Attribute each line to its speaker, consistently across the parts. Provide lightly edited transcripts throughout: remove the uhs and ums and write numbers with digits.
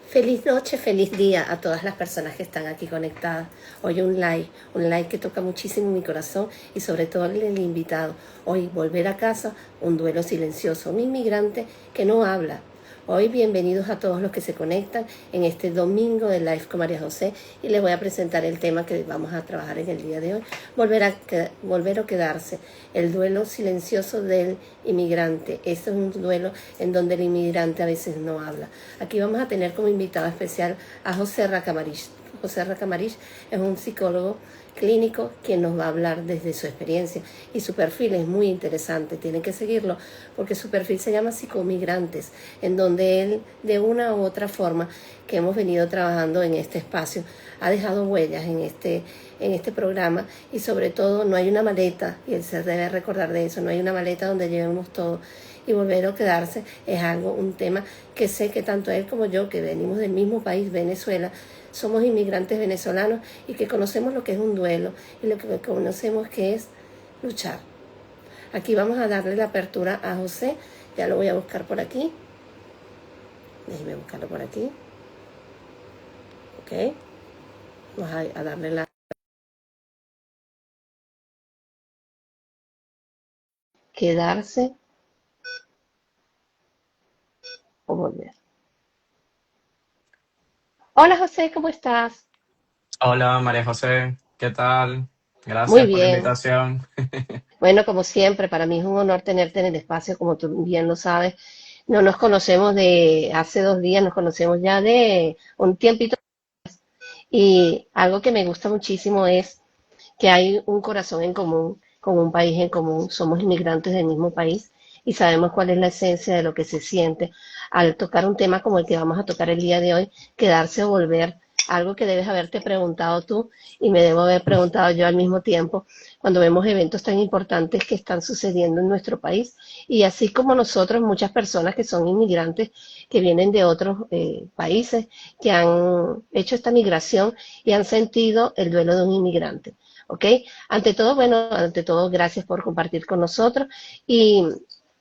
Speaker 1: Feliz noche, feliz día a todas las personas que están aquí conectadas. Hoy un like que toca muchísimo mi corazón y sobre todo el invitado. Hoy volver a casa, un duelo silencioso, un inmigrante que no habla. Hoy bienvenidos a todos los que se conectan en este domingo de Live con María José y les voy a presentar el tema que vamos a trabajar en el día de hoy. Volver o quedarse, el duelo silencioso del inmigrante. Este es un duelo en donde el inmigrante a veces no habla. Aquí vamos a tener como invitado especial a José Racamarich. José Racamarich es un psicólogo clínico quien nos va a hablar desde su experiencia y su perfil es muy interesante, tienen que seguirlo porque su perfil se llama Psicomigrantes, en donde él de una u otra forma que hemos venido trabajando en este espacio ha dejado huellas en este programa y sobre todo no hay una maleta, y él se debe recordar de eso, no hay una maleta donde llevemos todo y volver a quedarse es un tema que sé que tanto él como yo, que venimos del mismo país, Venezuela, somos inmigrantes venezolanos y que conocemos lo que es un duelo y lo que conocemos que es luchar. Aquí vamos a darle la apertura a José, ya lo voy a buscar por aquí, déjeme buscarlo por aquí, ok, vamos a darle la... Quedarse o volver. Hola José, ¿cómo estás?
Speaker 2: Hola María José, ¿qué tal?
Speaker 1: Muy
Speaker 2: Gracias por la
Speaker 1: bien.
Speaker 2: invitación.
Speaker 1: Bueno, como siempre, para mí es un honor tenerte en el espacio, como tú bien lo sabes. No nos conocemos de hace 2 días, nos conocemos ya de un tiempito y algo que me gusta muchísimo es que hay un corazón en común, con un país en común. Somos inmigrantes del mismo país y sabemos cuál es la esencia de lo que se siente al tocar un tema como el que vamos a tocar el día de hoy, quedarse o volver, algo que debes haberte preguntado tú y me debo haber preguntado yo al mismo tiempo cuando vemos eventos tan importantes que están sucediendo en nuestro país. Y así como nosotros, muchas personas que son inmigrantes, que vienen de otros países, que han hecho esta migración y han sentido el duelo de un inmigrante. ¿Ok? Ante todo, gracias por compartir con nosotros y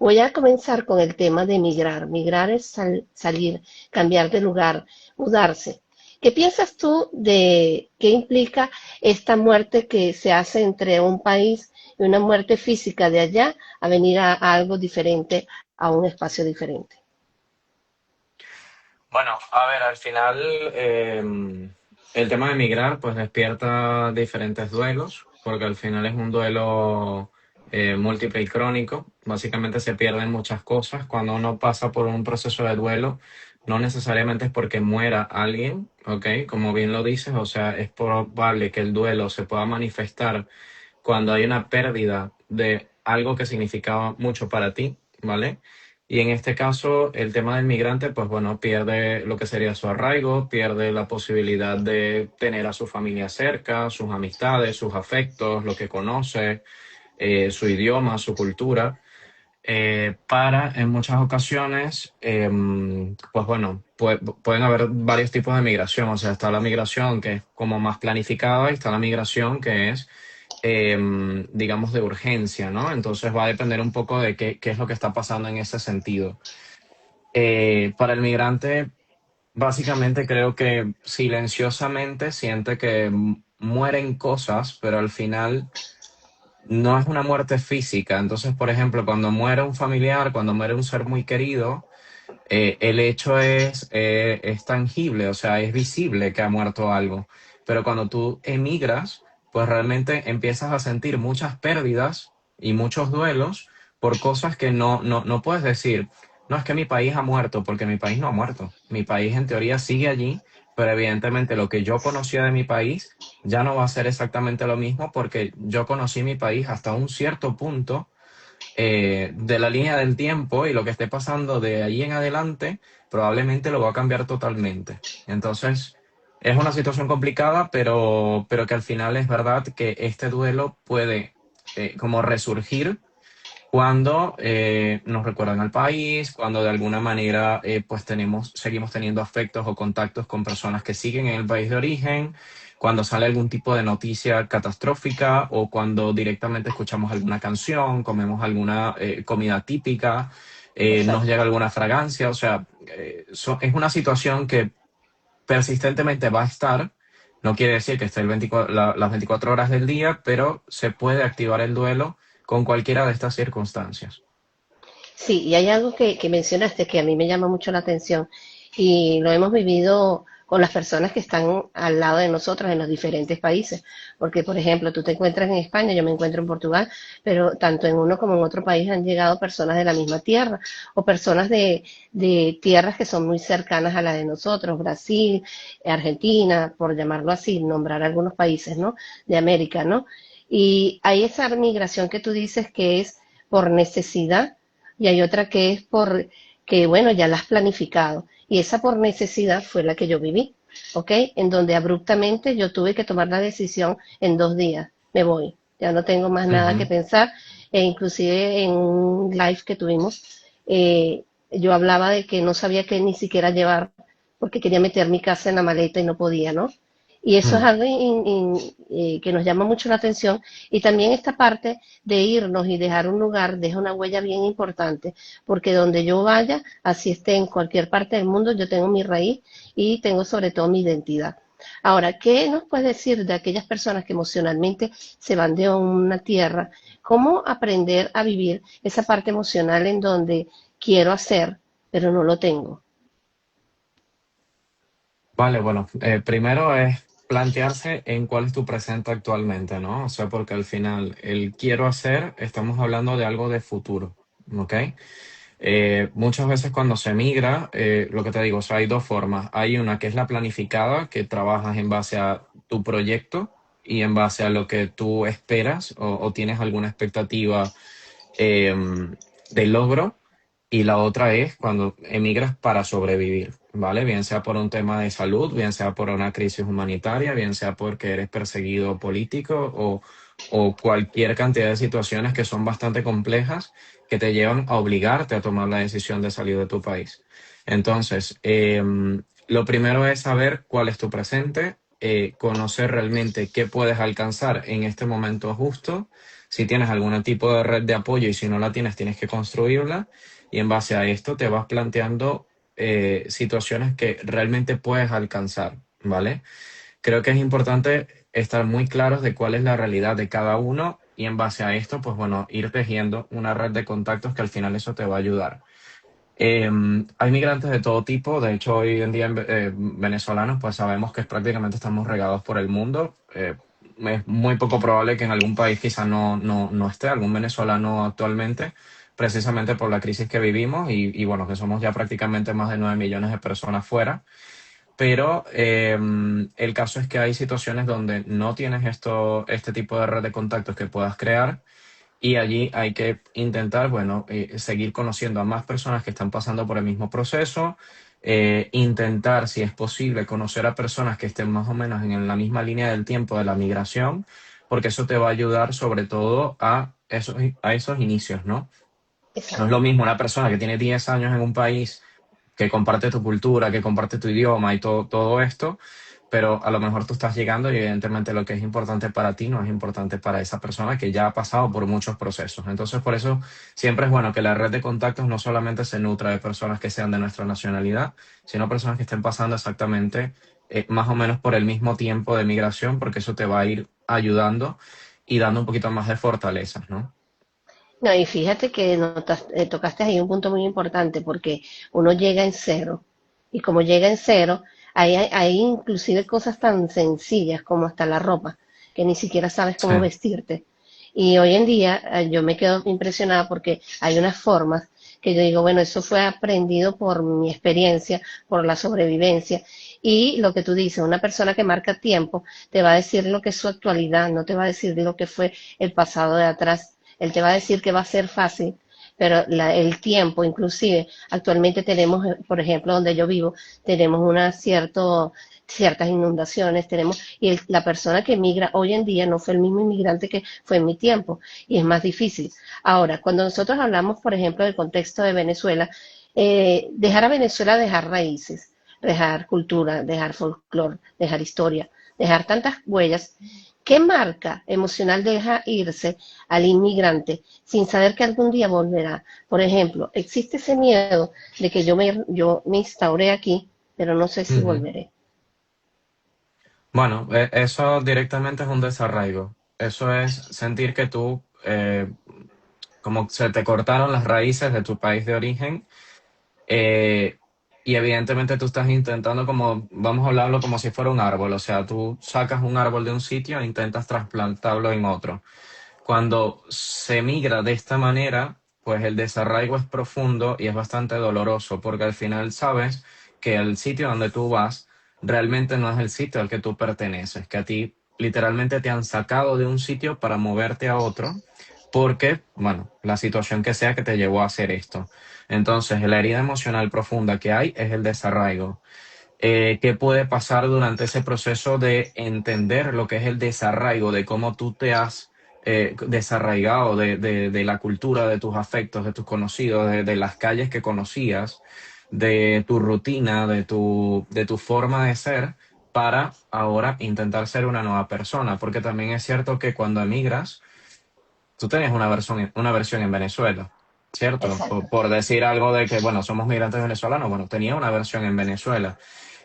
Speaker 1: voy a comenzar con el tema de migrar. Migrar es salir, cambiar de lugar, mudarse. ¿Qué piensas tú de qué implica esta muerte que se hace entre un país y una muerte física de allá a venir a algo diferente, a un espacio diferente?
Speaker 2: Bueno, a ver, al final el tema de emigrar pues despierta diferentes duelos, porque al final es un duelo múltiple y crónico. Básicamente se pierden muchas cosas. Cuando uno pasa por un proceso de duelo, no necesariamente es porque muera alguien, ¿ok? Como bien lo dices, o sea, es probable que el duelo se pueda manifestar cuando hay una pérdida de algo que significaba mucho para ti, ¿vale? Y en este caso, el tema del migrante, pues bueno, pierde lo que sería su arraigo, pierde la posibilidad de tener a su familia cerca, sus amistades, sus afectos, lo que conoce, su idioma, su cultura. Para en muchas ocasiones, pues bueno, pueden haber varios tipos de migración. O sea, está la migración que es como más planificada y está la migración que es digamos, de urgencia, ¿no? Entonces va a depender un poco de qué es lo que está pasando en ese sentido. Para el migrante, básicamente creo que silenciosamente siente que mueren cosas, pero al final no es una muerte física. Entonces, por ejemplo, cuando muere un familiar, cuando muere un ser muy querido, el hecho es tangible, o sea, es visible que ha muerto algo. Pero cuando tú emigras, pues realmente empiezas a sentir muchas pérdidas y muchos duelos por cosas que no puedes decir, no es que mi país ha muerto, porque mi país no ha muerto. Mi país en teoría sigue allí, pero evidentemente lo que yo conocía de mi país ya no va a ser exactamente lo mismo porque yo conocí mi país hasta un cierto punto de la línea del tiempo y lo que esté pasando de ahí en adelante probablemente lo va a cambiar totalmente. Entonces, es una situación complicada, pero que al final es verdad que este duelo puede como resurgir cuando nos recuerdan al país, cuando de alguna manera pues seguimos teniendo afectos o contactos con personas que siguen en el país de origen, cuando sale algún tipo de noticia catastrófica o cuando directamente escuchamos alguna canción, comemos alguna comida típica, nos
Speaker 1: Exacto.
Speaker 2: llega alguna fragancia, o sea, es una situación que persistentemente va a estar. No quiere decir que esté las 24 horas del día, pero se puede activar el duelo con cualquiera de estas circunstancias.
Speaker 1: Sí, y hay algo que mencionaste que a mí me llama mucho la atención y lo hemos vivido con las personas que están al lado de nosotros en los diferentes países. Porque, por ejemplo, tú te encuentras en España, yo me encuentro en Portugal, pero tanto en uno como en otro país han llegado personas de la misma tierra o personas de tierras que son muy cercanas a la de nosotros, Brasil, Argentina, por llamarlo así, nombrar algunos países, ¿no? De América, ¿no? Y hay esa migración que tú dices que es por necesidad y hay otra que es por que, bueno, ya la has planificado. Y esa por necesidad fue la que yo viví, ¿ok? En donde abruptamente yo tuve que tomar la decisión en 2 días. Me voy, ya no tengo más nada que
Speaker 2: Ujú.
Speaker 1: pensar. E inclusive en un live que tuvimos, yo hablaba de que no sabía qué ni siquiera llevar porque quería meter mi casa en la maleta y no podía, ¿no? Y eso es
Speaker 2: Mm.
Speaker 1: algo que nos llama mucho la atención. Y también esta parte de irnos y dejar un lugar deja una huella bien importante, porque donde yo vaya, así esté en cualquier parte del mundo, yo tengo mi raíz y tengo sobre todo mi identidad. Ahora, ¿qué nos puedes decir de aquellas personas que emocionalmente se van de una tierra? ¿Cómo aprender a vivir esa parte emocional en donde quiero hacer, pero no lo tengo?
Speaker 2: Vale, bueno, primero es plantearse en cuál es tu presente actualmente, ¿no? O sea, porque al final el quiero hacer, estamos hablando de algo de futuro, ¿ok? Muchas veces cuando se migra, lo que te digo, o sea, hay dos formas. Hay una que es la planificada, que trabajas en base a tu proyecto y en base a lo que tú esperas o tienes alguna expectativa eh, de logro. Y la otra es cuando emigras para sobrevivir, ¿vale? Bien sea por un tema de salud, bien sea por una crisis humanitaria, bien sea porque eres perseguido político o cualquier cantidad de situaciones que son bastante complejas que te llevan a obligarte a tomar la decisión de salir de tu país. Entonces, lo primero es saber cuál es tu presente, conocer realmente qué puedes alcanzar en este momento justo, si tienes algún tipo de red de apoyo y si no la tienes, tienes que construirla y en base a esto te vas planteando situaciones que realmente puedes alcanzar, ¿vale? Creo que es importante estar muy claros de cuál es la realidad de cada uno y en base a esto, pues bueno, ir tejiendo una red de contactos que al final eso te va a ayudar. Hay migrantes de todo tipo, de hecho hoy en día venezolanos pues sabemos que prácticamente estamos regados por el mundo. Es muy poco probable que en algún país quizá no esté algún venezolano actualmente, precisamente por la crisis que vivimos y bueno, que somos ya prácticamente más de 9 millones de personas fuera. Pero el caso es que hay situaciones donde no tienes este tipo de red de contactos que puedas crear y allí hay que intentar, bueno, seguir conociendo a más personas que están pasando por el mismo proceso, intentar, si es posible, conocer a personas que estén más o menos en la misma línea del tiempo de la migración, porque eso te va a ayudar sobre todo a esos inicios, ¿no? No es lo
Speaker 1: Exacto.
Speaker 2: mismo una persona que tiene 10 años en un país que comparte tu cultura, que comparte tu idioma y todo esto, pero a lo mejor tú estás llegando y evidentemente lo que es importante para ti no es importante para esa persona que ya ha pasado por muchos procesos. Entonces, por eso siempre es bueno que la red de contactos no solamente se nutra de personas que sean de nuestra nacionalidad, sino personas que estén pasando exactamente más o menos por el mismo tiempo de migración, porque eso te va a ir ayudando y dando un poquito más de fortalezas, ¿no?
Speaker 1: No, y fíjate que tocaste ahí un punto muy importante porque uno llega en cero y como llega en cero, hay inclusive cosas tan sencillas como hasta la ropa, que ni siquiera sabes
Speaker 2: Sí.
Speaker 1: cómo vestirte. Y hoy en día yo me quedo impresionada porque hay unas formas que yo digo, bueno, eso fue aprendido por mi experiencia, por la sobrevivencia. Y lo que tú dices, una persona que marca tiempo te va a decir lo que es su actualidad, no te va a decir lo que fue el pasado de atrás. Él te va a decir que va a ser fácil, pero el tiempo, inclusive, actualmente tenemos, por ejemplo, donde yo vivo, tenemos ciertas inundaciones, y la persona que emigra hoy en día no fue el mismo inmigrante que fue en mi tiempo, y es más difícil. Ahora, cuando nosotros hablamos, por ejemplo, del contexto de Venezuela, dejar a Venezuela, dejar raíces, dejar cultura, dejar folclore, dejar historia, dejar tantas huellas. ¿Qué marca emocional deja irse al inmigrante sin saber que algún día volverá? Por ejemplo, existe ese miedo de que yo me instauré aquí, pero no sé si
Speaker 2: Ujú.
Speaker 1: volveré.
Speaker 2: Bueno, eso directamente es un desarraigo. Eso es sentir que tú, como se te cortaron las raíces de tu país de origen, eh, y evidentemente tú estás intentando como, vamos a hablarlo como si fuera un árbol, o sea, tú sacas un árbol de un sitio e intentas trasplantarlo en otro. Cuando se migra de esta manera, pues el desarraigo es profundo y es bastante doloroso, porque al final sabes que el sitio donde tú vas realmente no es el sitio al que tú perteneces, que a ti literalmente te han sacado de un sitio para moverte a otro, porque, bueno, la situación que sea que te llevó a hacer esto. Entonces, la herida emocional profunda que hay es el desarraigo. ¿Qué puede pasar durante ese proceso de entender lo que es el desarraigo, de cómo tú te has desarraigado de la cultura, de tus afectos, de tus conocidos, de las calles que conocías, de tu rutina, de tu forma de ser, para ahora intentar ser una nueva persona? Porque también es cierto que cuando emigras, tú tenías una versión en Venezuela, ¿cierto?
Speaker 1: Exacto.
Speaker 2: Por decir algo de que, bueno, somos migrantes venezolanos, bueno, tenía una versión en Venezuela.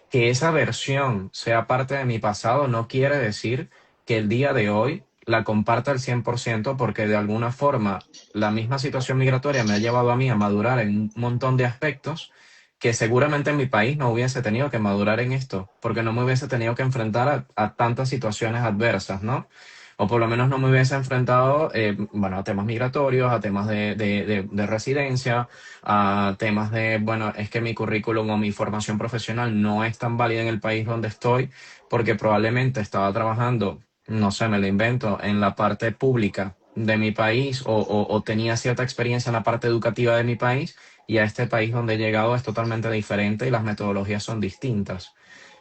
Speaker 2: Que esa versión sea parte de mi pasado no quiere decir que el día de hoy la comparta al 100%, porque de alguna forma la misma situación migratoria me ha llevado a mí a madurar en un montón de aspectos que seguramente en mi país no hubiese tenido que madurar en esto, porque no me hubiese tenido que enfrentar a tantas situaciones adversas, ¿no? O por lo menos no me hubiese enfrentado, bueno, a temas migratorios, a temas de residencia, a temas de, bueno, es que mi currículum o mi formación profesional no es tan válida en el país donde estoy, porque probablemente estaba trabajando, no sé, me lo invento, en la parte pública de mi país, o tenía cierta experiencia en la parte educativa de mi país, y a este país donde he llegado es totalmente diferente y las metodologías son distintas.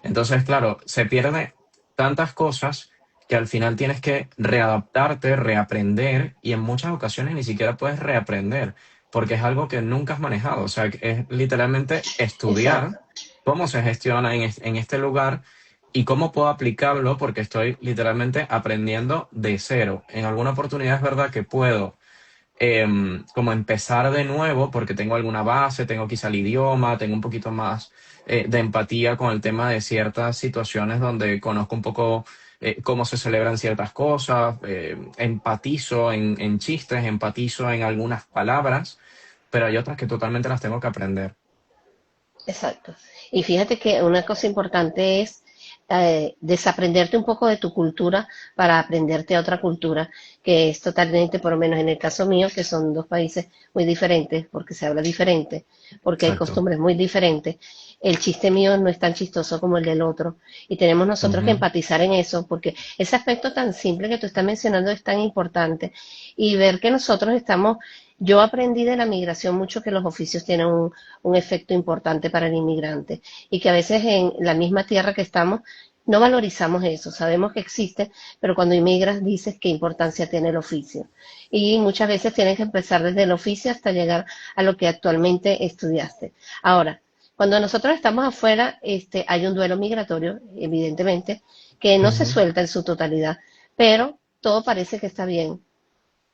Speaker 2: Entonces, claro, se pierde tantas cosas que al final tienes que readaptarte, reaprender, y en muchas ocasiones ni siquiera puedes reaprender porque es algo que nunca has manejado. O sea, que es literalmente
Speaker 1: Exacto.
Speaker 2: estudiar cómo se gestiona en este lugar y cómo puedo aplicarlo, porque estoy literalmente aprendiendo de cero. En alguna oportunidad es verdad que puedo como empezar de nuevo porque tengo alguna base, tengo quizá el idioma, tengo un poquito más de empatía con el tema de ciertas situaciones donde conozco un poco cómo se celebran ciertas cosas, empatizo en chistes, empatizo en algunas palabras, pero hay otras que totalmente las tengo que aprender.
Speaker 1: Exacto. Y fíjate que una cosa importante es desaprenderte un poco de tu cultura para aprenderte a otra cultura, que es totalmente, por lo menos en el caso mío, que son dos países muy diferentes, porque se habla diferente, porque hay
Speaker 2: Exacto.
Speaker 1: costumbres muy diferentes. El chiste mío no es tan chistoso como el del otro. Y tenemos nosotros que
Speaker 2: Ujú.
Speaker 1: empatizar en eso, porque ese aspecto tan simple que tú estás mencionando es tan importante. Y ver que nosotros estamos, yo aprendí de la migración mucho que los oficios tienen un efecto importante para el inmigrante y que a veces en la misma tierra que estamos no valorizamos eso, sabemos que existe, pero cuando inmigras dices qué importancia tiene el oficio. Y muchas veces tienes que empezar desde el oficio hasta llegar a lo que actualmente estudiaste. Ahora, cuando nosotros estamos afuera, hay un duelo migratorio, evidentemente, que no se
Speaker 2: Ujú.
Speaker 1: suelta en su totalidad, pero todo parece que está bien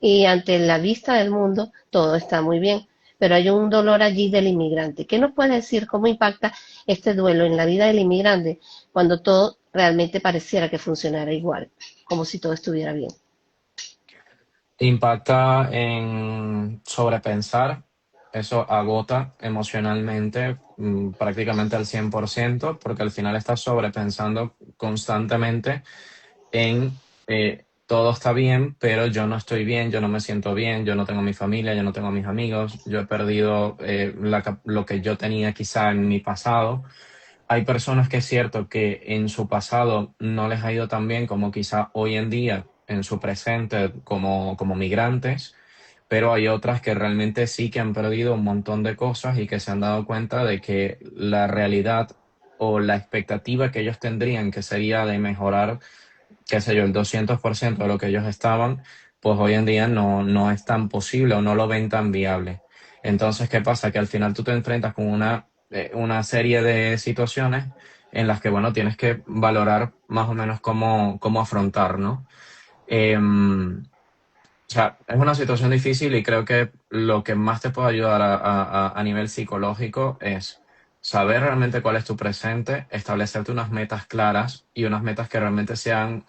Speaker 1: y ante la vista del mundo todo está muy bien, pero hay un dolor allí del inmigrante. ¿Qué nos puede decir cómo impacta este duelo en la vida del inmigrante cuando todo realmente pareciera que funcionara igual, como si todo estuviera bien?
Speaker 2: Impacta en sobrepensar, eso agota emocionalmente prácticamente al 100%, porque al final estás sobrepensando constantemente en todo está bien, pero yo no estoy bien, yo no me siento bien, yo no tengo mi familia, yo no tengo mis amigos, yo he perdido lo que yo tenía quizá en mi pasado. Hay personas que es cierto que en su pasado no les ha ido tan bien como quizá hoy en día en su presente como migrantes, pero hay otras que realmente sí que han perdido un montón de cosas y que se han dado cuenta de que la realidad o la expectativa que ellos tendrían, que sería de mejorar, qué sé yo, el 200% de lo que ellos estaban, pues hoy en día no es tan posible o no lo ven tan viable. Entonces, ¿qué pasa? Que al final tú te enfrentas con una serie de situaciones en las que, bueno, tienes que valorar más o menos cómo afrontar, ¿no? O sea, es una situación difícil y creo que lo que más te puede ayudar a nivel psicológico es saber realmente cuál es tu presente, establecerte unas metas claras y unas metas que realmente sean,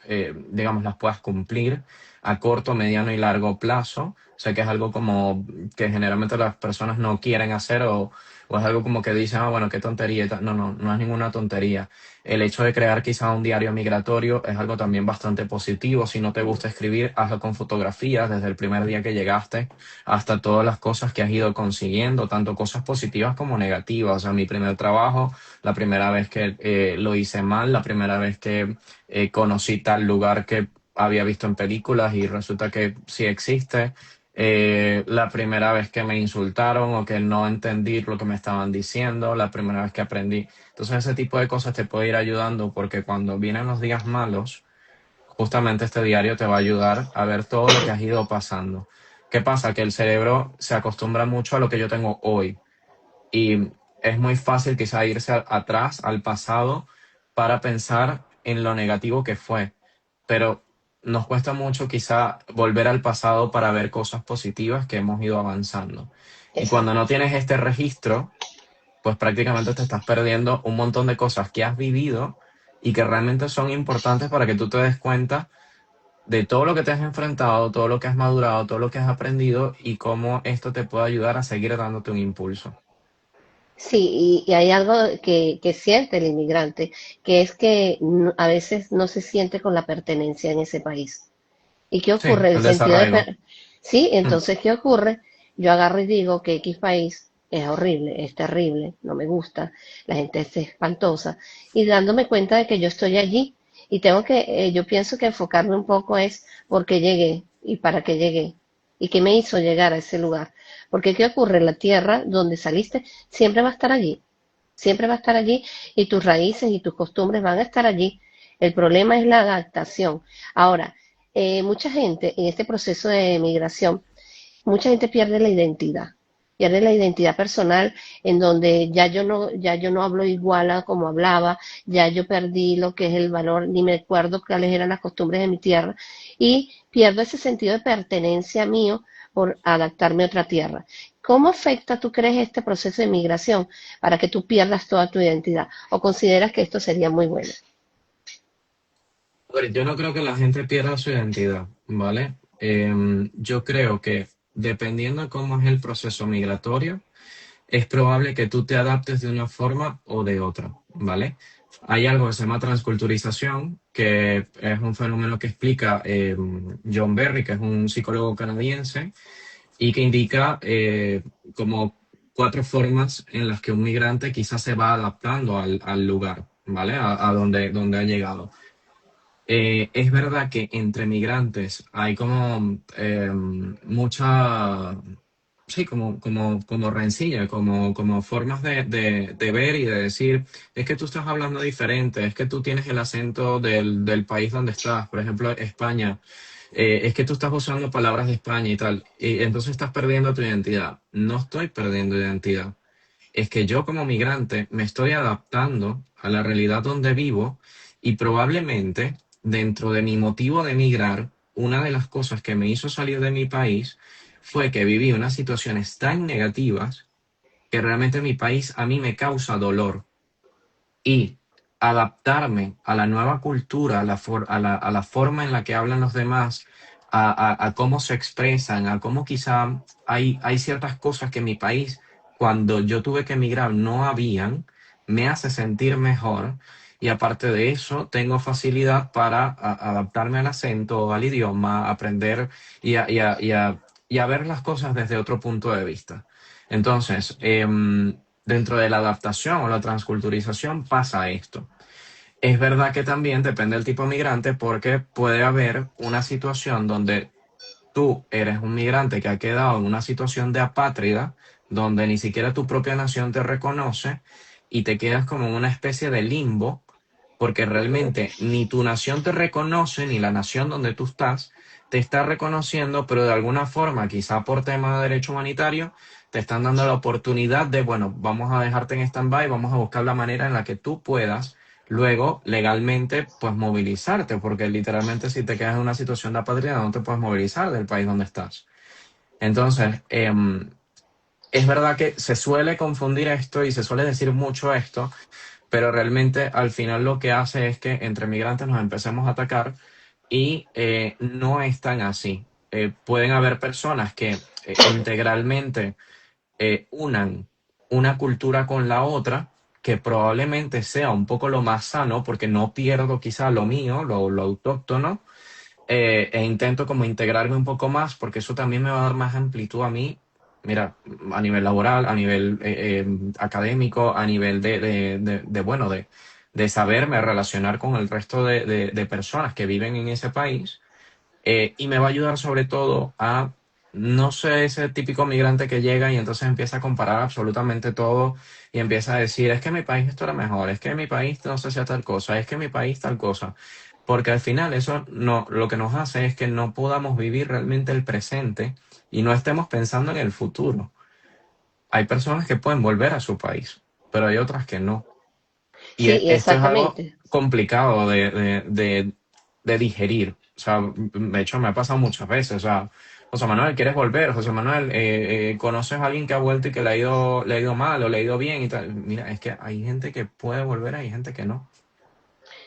Speaker 2: digamos, las puedas cumplir a corto, mediano y largo plazo. Sé que es algo como que generalmente las personas no quieren hacer o es algo como que dicen, ah, bueno, qué tontería y tal. No, no, no es ninguna tontería. El hecho de crear quizá un diario migratorio es algo también bastante positivo. Si no te gusta escribir, hazlo con fotografías desde el primer día que llegaste hasta todas las cosas que has ido consiguiendo, tanto cosas positivas como negativas. O sea, mi primer trabajo, la primera vez que lo hice mal, la primera vez que conocí tal lugar que había visto en películas y resulta que sí existe. La primera vez que me insultaron o que no entendí lo que me estaban diciendo, la primera vez que aprendí. Entonces ese tipo de cosas te puede ir ayudando porque cuando vienen los días malos, justamente este diario te va a ayudar a ver todo lo que has ido pasando. ¿Qué pasa? Que el cerebro se acostumbra mucho a lo que yo tengo hoy y es muy fácil quizá irse atrás, al pasado, para pensar en lo negativo que fue, pero nos cuesta mucho quizá volver al pasado para ver cosas positivas que hemos ido avanzando. Y cuando
Speaker 1: Exacto.
Speaker 2: no tienes este registro, pues prácticamente te estás perdiendo un montón de cosas que has vivido y que realmente son importantes para que tú te des cuenta de todo lo que te has enfrentado, todo lo que has madurado, todo lo que has aprendido y cómo esto te puede ayudar a seguir dándote un impulso.
Speaker 1: Sí, y hay algo que siente el inmigrante, que es que a veces no se siente con la pertenencia en ese país. ¿Y qué
Speaker 2: Sí,
Speaker 1: ocurre? El
Speaker 2: el
Speaker 1: sentido de...
Speaker 2: desarraigo.
Speaker 1: Sí,
Speaker 2: Mm.
Speaker 1: entonces, ¿qué ocurre? Yo agarro y digo que X país es horrible, es terrible, no me gusta, la gente es espantosa, y dándome cuenta de que yo estoy allí y tengo que, yo pienso que enfocarme un poco es por qué llegué y para qué llegué y qué me hizo llegar a ese lugar. Porque ¿qué ocurre? La tierra donde saliste siempre va a estar allí, siempre va a estar allí y tus raíces y tus costumbres van a estar allí. El problema es la adaptación. Ahora, mucha gente en este proceso de migración, mucha gente pierde la identidad personal en donde ya yo no hablo igual a como hablaba, ya yo perdí lo que es el valor, ni me acuerdo cuáles eran las costumbres de mi tierra y pierdo ese sentido de pertenencia mío por adaptarme a otra tierra. ¿Cómo afecta, tú crees, este proceso de migración para que tú pierdas toda tu identidad? ¿O consideras que esto sería muy bueno?
Speaker 2: A ver, yo no creo que la gente pierda su identidad, ¿vale? Yo creo que dependiendo de cómo es el proceso migratorio, es probable que tú te adaptes de una forma o de otra, ¿vale? Hay algo que se llama transculturización, que es un fenómeno que explica John Berry, que es un psicólogo canadiense, y que indica como cuatro formas en las que un migrante quizás se va adaptando al lugar, ¿vale? A donde ha llegado. Es verdad que entre migrantes hay como mucha, sí, como rencilla, como formas de ver y de decir, es que tú estás hablando diferente, es que tú tienes el acento del país donde estás, por ejemplo, España, es que tú estás usando palabras de España y tal, y entonces estás perdiendo tu identidad. No estoy perdiendo identidad, es que yo como migrante me estoy adaptando a la realidad donde vivo y probablemente dentro de mi motivo de emigrar, una de las cosas que me hizo salir de mi país fue que viví unas situaciones tan negativas que realmente mi país a mí me causa dolor y adaptarme a la nueva cultura, a la forma en la que hablan los demás, a cómo se expresan, a cómo quizá hay ciertas cosas que en mi país, cuando yo tuve que emigrar, no habían, me hace sentir mejor. Y aparte de eso, tengo facilidad para adaptarme al acento, al idioma, aprender y a ver las cosas desde otro punto de vista. Entonces, dentro de la adaptación o la transculturización pasa esto. Es verdad que también depende del tipo de migrante porque puede haber una situación donde tú eres un migrante que ha quedado en una situación de apátrida, donde ni siquiera tu propia nación te reconoce y te quedas como en una especie de limbo, porque realmente ni tu nación te reconoce, ni la nación donde tú estás te está reconociendo, pero de alguna forma, quizá por tema de derecho humanitario, te están dando la oportunidad de, bueno, vamos a dejarte en stand-by, vamos a buscar la manera en la que tú puedas luego legalmente pues movilizarte, porque literalmente si te quedas en una situación de apatría no te puedes movilizar del país donde estás. Entonces, es verdad que se suele confundir esto y se suele decir mucho esto, pero realmente al final lo que hace es que entre migrantes nos empecemos a atacar y no es tan así. Pueden haber personas que integralmente unan una cultura con la otra, que probablemente sea un poco lo más sano, porque no pierdo quizá lo mío, lo autóctono, e intento como integrarme un poco más, porque eso también me va a dar más amplitud a mí, mira, a nivel laboral, a nivel académico, a nivel bueno, de saberme relacionar con el resto de personas que viven en ese país, y me va a ayudar sobre todo a no ser ese típico migrante que llega y entonces empieza a comparar absolutamente todo y empieza a decir, es que mi país esto era mejor, es que mi país no sé si tal cosa, es que mi país tal cosa. Porque al final eso no, lo que nos hace es que no podamos vivir realmente el presente y no estemos pensando en el futuro. Hay personas que pueden volver a su país, pero hay otras que no. Y
Speaker 1: Sí,
Speaker 2: esto es algo
Speaker 1: exactamente.
Speaker 2: complicado de digerir. O sea, de hecho me ha pasado muchas veces. O sea, José Manuel, ¿quieres volver? José Manuel, ¿conoces a alguien que ha vuelto y que le ha ido mal o le ha ido bien y tal? Mira, es que hay gente que puede volver, hay gente que no.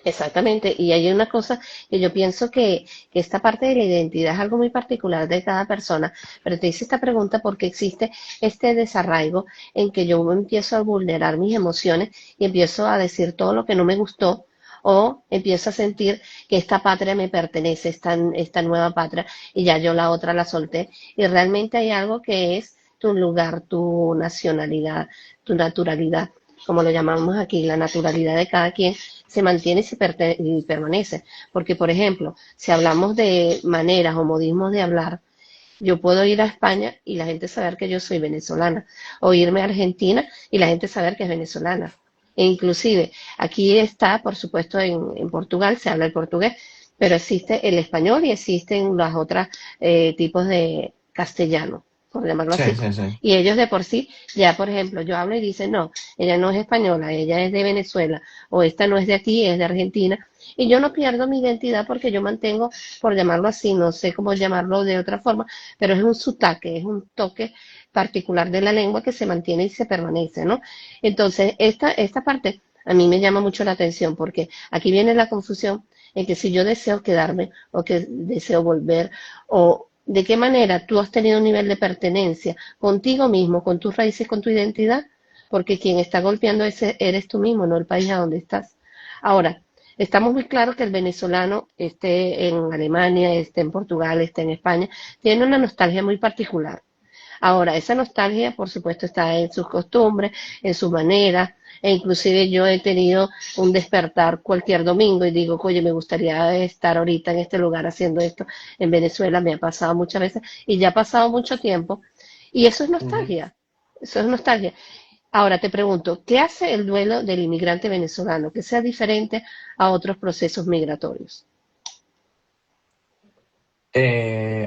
Speaker 1: Exactamente, y hay una cosa que yo pienso que esta parte de la identidad es algo muy particular de cada persona, pero te hice esta pregunta porque existe este desarraigo en que yo empiezo a vulnerar mis emociones y empiezo a decir todo lo que no me gustó o empiezo a sentir que esta patria me pertenece, esta nueva patria, y ya yo la otra la solté, y realmente hay algo que es tu lugar, tu nacionalidad, tu naturalidad, como lo llamamos aquí, la naturalidad de cada quien se mantiene y permanece. Porque, por ejemplo, si hablamos de maneras o modismos de hablar, yo puedo ir a España y la gente saber que yo soy venezolana, o irme a Argentina y la gente saber que es venezolana. E inclusive, aquí está, por supuesto, en Portugal se habla el portugués, pero existe el español y existen los otros tipos de castellano, por llamarlo
Speaker 2: Sí,
Speaker 1: así.
Speaker 2: sí, sí.
Speaker 1: Y ellos de por sí, ya por ejemplo, yo hablo y dicen, no, ella no es española, ella es de Venezuela, o esta no es de aquí, es de Argentina. Y yo no pierdo mi identidad porque yo mantengo, por llamarlo así, no sé cómo llamarlo de otra forma, pero es un sotaque, es un toque particular de la lengua que se mantiene y se permanece, ¿no? Entonces, esta parte a mí me llama mucho la atención porque aquí viene la confusión en que si yo deseo quedarme o que deseo volver o de qué manera tú has tenido un nivel de pertenencia contigo mismo, con tus raíces, con tu identidad, porque quien está golpeando ese eres tú mismo, no el país a donde estás. Ahora, estamos muy claros que el venezolano, esté en Alemania, esté en Portugal, esté en España, tiene una nostalgia muy particular. Ahora, esa nostalgia, por supuesto, está en sus costumbres, en su manera, e inclusive yo he tenido un despertar cualquier domingo y digo, oye, me gustaría estar ahorita en este lugar haciendo esto en Venezuela, me ha pasado muchas veces y ya ha pasado mucho tiempo, y
Speaker 2: Ujú.
Speaker 1: eso es nostalgia. Ahora te pregunto, ¿qué hace el duelo del inmigrante venezolano que sea diferente a otros procesos migratorios?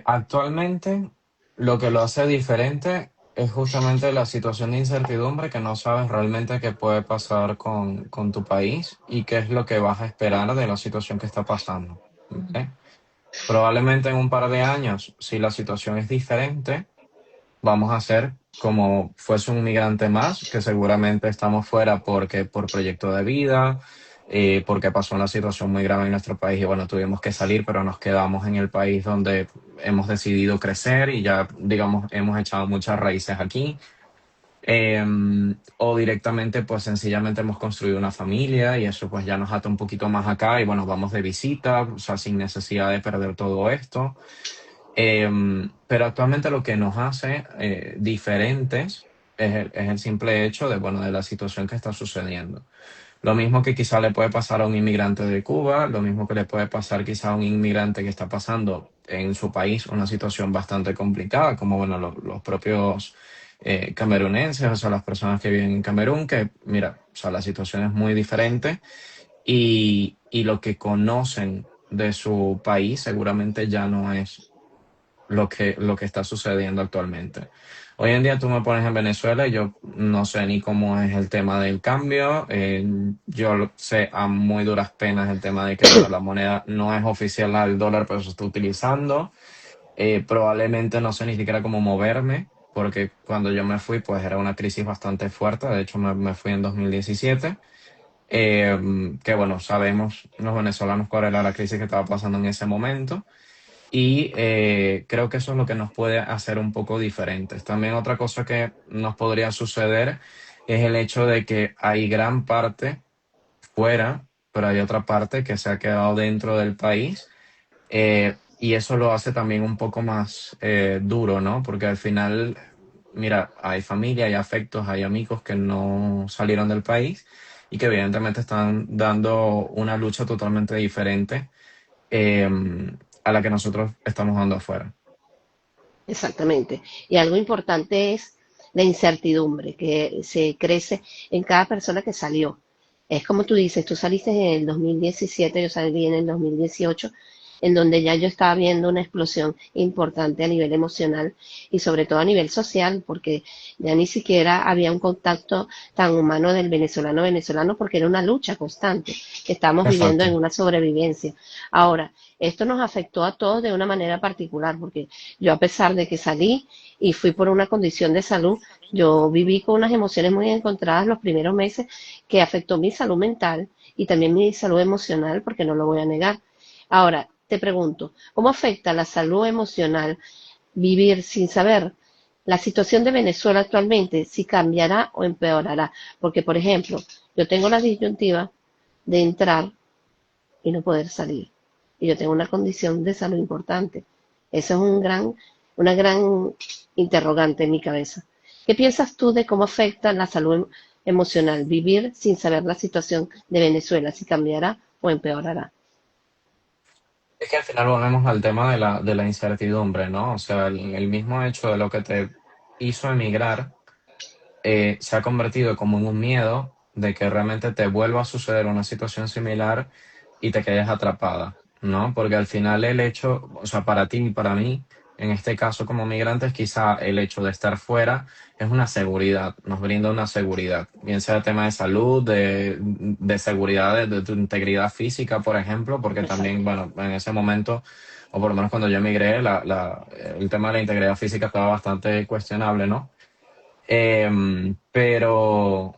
Speaker 2: Actualmente, lo que lo hace diferente es justamente la situación de incertidumbre, que no sabes realmente qué puede pasar con tu país y qué es lo que vas a esperar de la situación que está pasando. ¿Ok? Probablemente en un par de años, si la situación es diferente, vamos a ser como fuese un migrante más, que seguramente estamos fuera porque por proyecto de vida, porque pasó una situación muy grave en nuestro país y bueno, tuvimos que salir, pero nos quedamos en el país donde hemos decidido crecer y ya, digamos, hemos echado muchas raíces aquí. Eh, o directamente, pues sencillamente hemos construido una familia y eso pues ya nos ata un poquito más acá y bueno, vamos de visita, o sea, sin necesidad de perder todo esto. Pero actualmente lo que nos hace diferentes es el simple hecho de, bueno, de la situación que está sucediendo. Lo mismo que quizá le puede pasar a un inmigrante de Cuba, lo mismo que le puede pasar quizá a un inmigrante que está pasando en su país una situación bastante complicada, como bueno, los propios camerunenses, o sea, las personas que viven en Camerún, que mira, o sea, la situación es muy diferente y lo que conocen de su país seguramente ya no es lo que está sucediendo actualmente. Hoy en día tú me pones en Venezuela y yo no sé ni cómo es el tema del cambio. Sé a muy duras penas el tema de que, bueno, la moneda no es oficial al dólar, pero se está utilizando. Probablemente no sé ni siquiera cómo moverme. porque cuando yo me fui, pues era una crisis bastante fuerte. De hecho, me fui en 2017. Que bueno, sabemos los venezolanos cuál era la crisis que estaba pasando en ese momento. Y creo que eso es lo que nos puede hacer un poco diferentes. También otra cosa que nos podría suceder es el hecho de que hay gran parte fuera, pero hay otra parte que se ha quedado dentro del país. Y eso lo hace también un poco más duro, ¿no? Porque al final, mira, hay familia, hay afectos, hay amigos que no salieron del país y que evidentemente están dando una lucha totalmente diferente eh, a la que nosotros estamos dando afuera.
Speaker 1: Exactamente. Y algo importante es la incertidumbre que se crece en cada persona que salió. Es como tú dices, tú saliste en el 2017, yo salí en el 2018, en donde ya yo estaba viendo una explosión importante a nivel emocional y sobre todo a nivel social, porque ya ni siquiera había un contacto tan humano del venezolano porque era una lucha constante, que estábamos viviendo
Speaker 2: Exacto.
Speaker 1: en una sobrevivencia. Ahora, esto nos afectó a todos de una manera particular, porque yo a pesar de que salí y fui por una condición de salud, yo viví con unas emociones muy encontradas los primeros meses que afectó mi salud mental y también mi salud emocional, porque no lo voy a negar. Ahora, te pregunto, ¿cómo afecta la salud emocional vivir sin saber la situación de Venezuela actualmente, si cambiará o empeorará? Porque, por ejemplo, yo tengo la disyuntiva de entrar y no poder salir. Y yo tengo una condición de salud importante. Eso es una gran interrogante en mi cabeza. ¿Qué piensas tú de cómo afecta la salud emocional vivir sin saber la situación de Venezuela, si cambiará o empeorará?
Speaker 2: Es que al final volvemos al tema de la incertidumbre, ¿no? O sea, el mismo hecho de lo que te hizo emigrar se ha convertido como en un miedo de que realmente te vuelva a suceder una situación similar y te quedes atrapada, ¿no? Porque al final el hecho, o sea, para ti y para mí, en este caso como migrantes, quizá el hecho de estar fuera es una seguridad, nos brinda una seguridad, bien sea tema de salud, de seguridad, de tu integridad física, por ejemplo, porque también,
Speaker 1: Exacto.
Speaker 2: bueno, en ese momento, o por lo menos cuando yo emigré, el tema de la integridad física estaba bastante cuestionable, ¿no? Pero,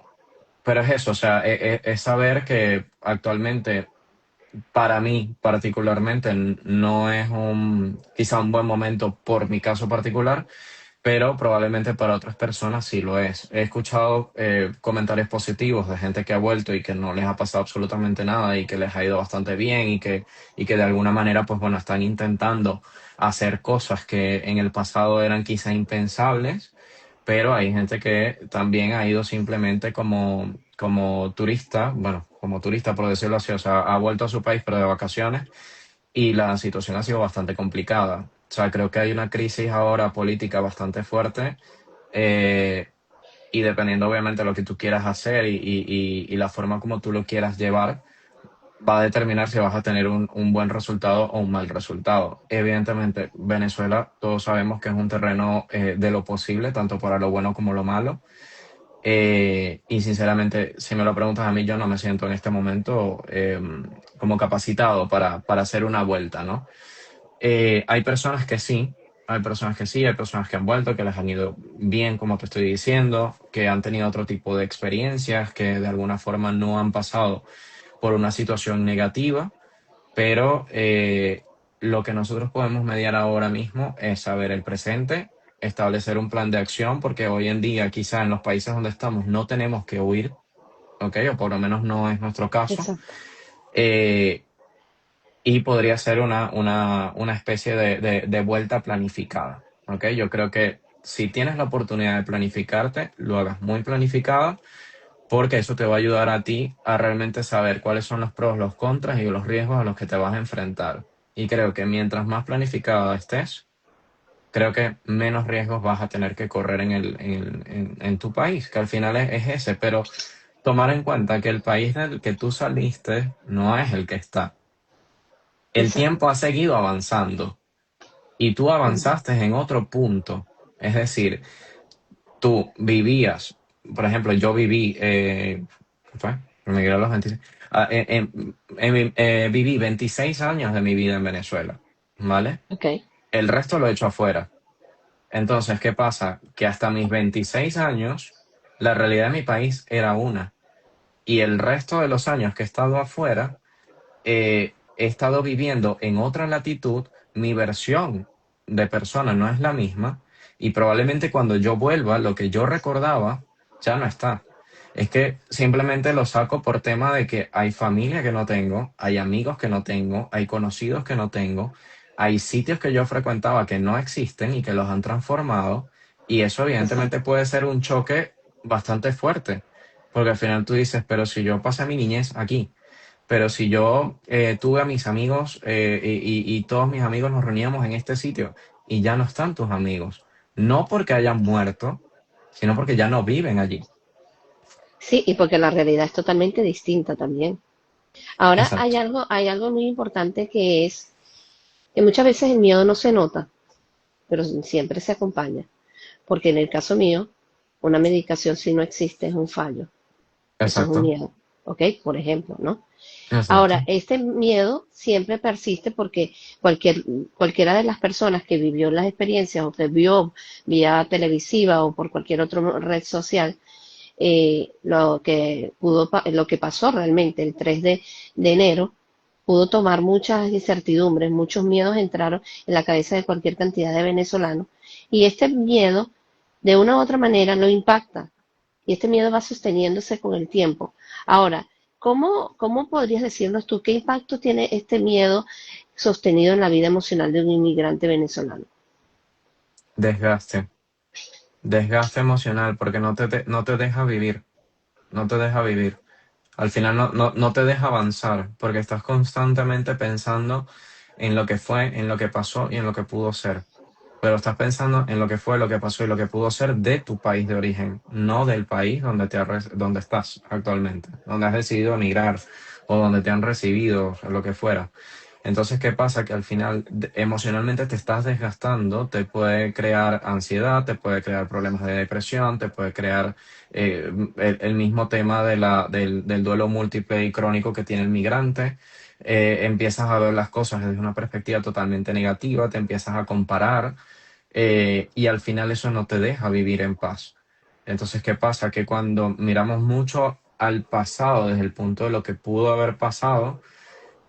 Speaker 2: es eso, o sea, es saber que actualmente para mí particularmente no es quizá un buen momento por mi caso particular, pero probablemente para otras personas sí lo es. He escuchado comentarios positivos de gente que ha vuelto y que no les ha pasado absolutamente nada y que les ha ido bastante bien y que de alguna manera, pues bueno, están intentando hacer cosas que en el pasado eran quizá impensables, pero hay gente que también ha ido simplemente como turista, bueno, como turista por decirlo así, o sea, ha vuelto a su país pero de vacaciones y la situación ha sido bastante complicada. O sea, creo que hay una crisis ahora política bastante fuerte eh, y dependiendo obviamente de lo que tú quieras hacer y la forma como tú lo quieras llevar, va a determinar si vas a tener un buen resultado o un mal resultado. Evidentemente, Venezuela, todos sabemos que es un terreno de lo posible, tanto para lo bueno como lo malo. Y sinceramente, si me lo preguntas a mí, yo no me siento en este momento como capacitado para hacer una vuelta, ¿no? Hay personas que sí, hay personas que sí, hay personas que han vuelto, que les han ido bien, como te estoy diciendo, que han tenido otro tipo de experiencias, que de alguna forma no han pasado por una situación negativa, pero lo que nosotros podemos mediar ahora mismo es saber el presente, establecer un plan de acción, porque hoy en día quizá en los países donde estamos no tenemos que huir, ¿ok? O por lo menos no es nuestro caso.
Speaker 1: Exacto.
Speaker 2: Eh, y podría ser una especie de vuelta planificada, ¿ok? Yo creo que si tienes la oportunidad de planificarte, lo hagas muy planificada, porque eso te va a ayudar a ti a realmente saber cuáles son los pros, los contras y los riesgos a los que te vas a enfrentar. Y creo que mientras más planificada estés, creo que menos riesgos vas a tener que correr en tu país, que al final es ese, pero tomar en cuenta que el país del que tú saliste no es el que está. El
Speaker 1: Exacto.
Speaker 2: tiempo ha seguido avanzando y tú
Speaker 1: Ujú.
Speaker 2: avanzaste en otro punto. Es decir, tú vivías, por ejemplo, yo viví, ¿qué fue? Me migré a los 26. Viví 26 años de mi vida en Venezuela, ¿vale?
Speaker 1: Ok.
Speaker 2: El resto lo he hecho afuera. Entonces, ¿qué pasa? Que hasta mis 26 años, la realidad de mi país era una. Y el resto de los años que he estado afuera, he estado viviendo en otra latitud, mi versión de persona no es la misma y probablemente cuando yo vuelva, lo que yo recordaba ya no está. Es que simplemente lo saco por tema de que hay familia que no tengo, hay amigos que no tengo, hay conocidos que no tengo, hay sitios que yo frecuentaba que no existen y que los han transformado y eso evidentemente
Speaker 1: Exacto.
Speaker 2: puede ser un choque bastante fuerte, porque al final tú dices, pero si yo pasé mi niñez aquí, pero si yo tuve a mis amigos y todos mis amigos nos reuníamos en este sitio y ya no están tus amigos, no porque hayan muerto, sino porque ya no viven allí.
Speaker 1: Sí, y porque la realidad es totalmente distinta también. Ahora
Speaker 2: Exacto,
Speaker 1: hay algo muy importante que es que muchas veces el miedo no se nota, pero siempre se acompaña. Porque en el caso mío, una medicación si no existe es un fallo. Eso es un
Speaker 2: exacto,
Speaker 1: miedo. ¿Ok? Por ejemplo, ¿no? Ahora,
Speaker 2: exacto.
Speaker 1: este miedo siempre persiste porque cualquiera de las personas que vivió las experiencias o que vio vía televisiva o por cualquier otra red social, lo que pasó realmente el 3 de enero, pudo tomar muchas incertidumbres, muchos miedos entraron en la cabeza de cualquier cantidad de venezolanos y este miedo de una u otra manera lo impacta y este miedo va sosteniéndose con el tiempo. Ahora, ¿cómo podrías decirnos tú qué impacto tiene este miedo sostenido en la vida emocional de un inmigrante venezolano?
Speaker 2: Desgaste, desgaste emocional porque no te deja vivir, no te deja vivir. Al final no te deja avanzar porque estás constantemente pensando en lo que fue, en lo que pasó y en lo que pudo ser. Pero estás pensando en lo que fue, lo que pasó y lo que pudo ser de tu país de origen, no del país donde, donde estás actualmente, donde has decidido emigrar o donde te han recibido, o lo que fuera. Entonces, ¿qué pasa? Que al final emocionalmente te estás desgastando, te puede crear ansiedad, te puede crear problemas de depresión, te puede crear el mismo tema de del duelo múltiple y crónico que tiene el migrante. Empiezas a ver las cosas desde una perspectiva totalmente negativa, te empiezas a comparar y al final eso no te deja vivir en paz. Entonces, ¿qué pasa? Que cuando miramos mucho al pasado desde el punto de lo que pudo haber pasado,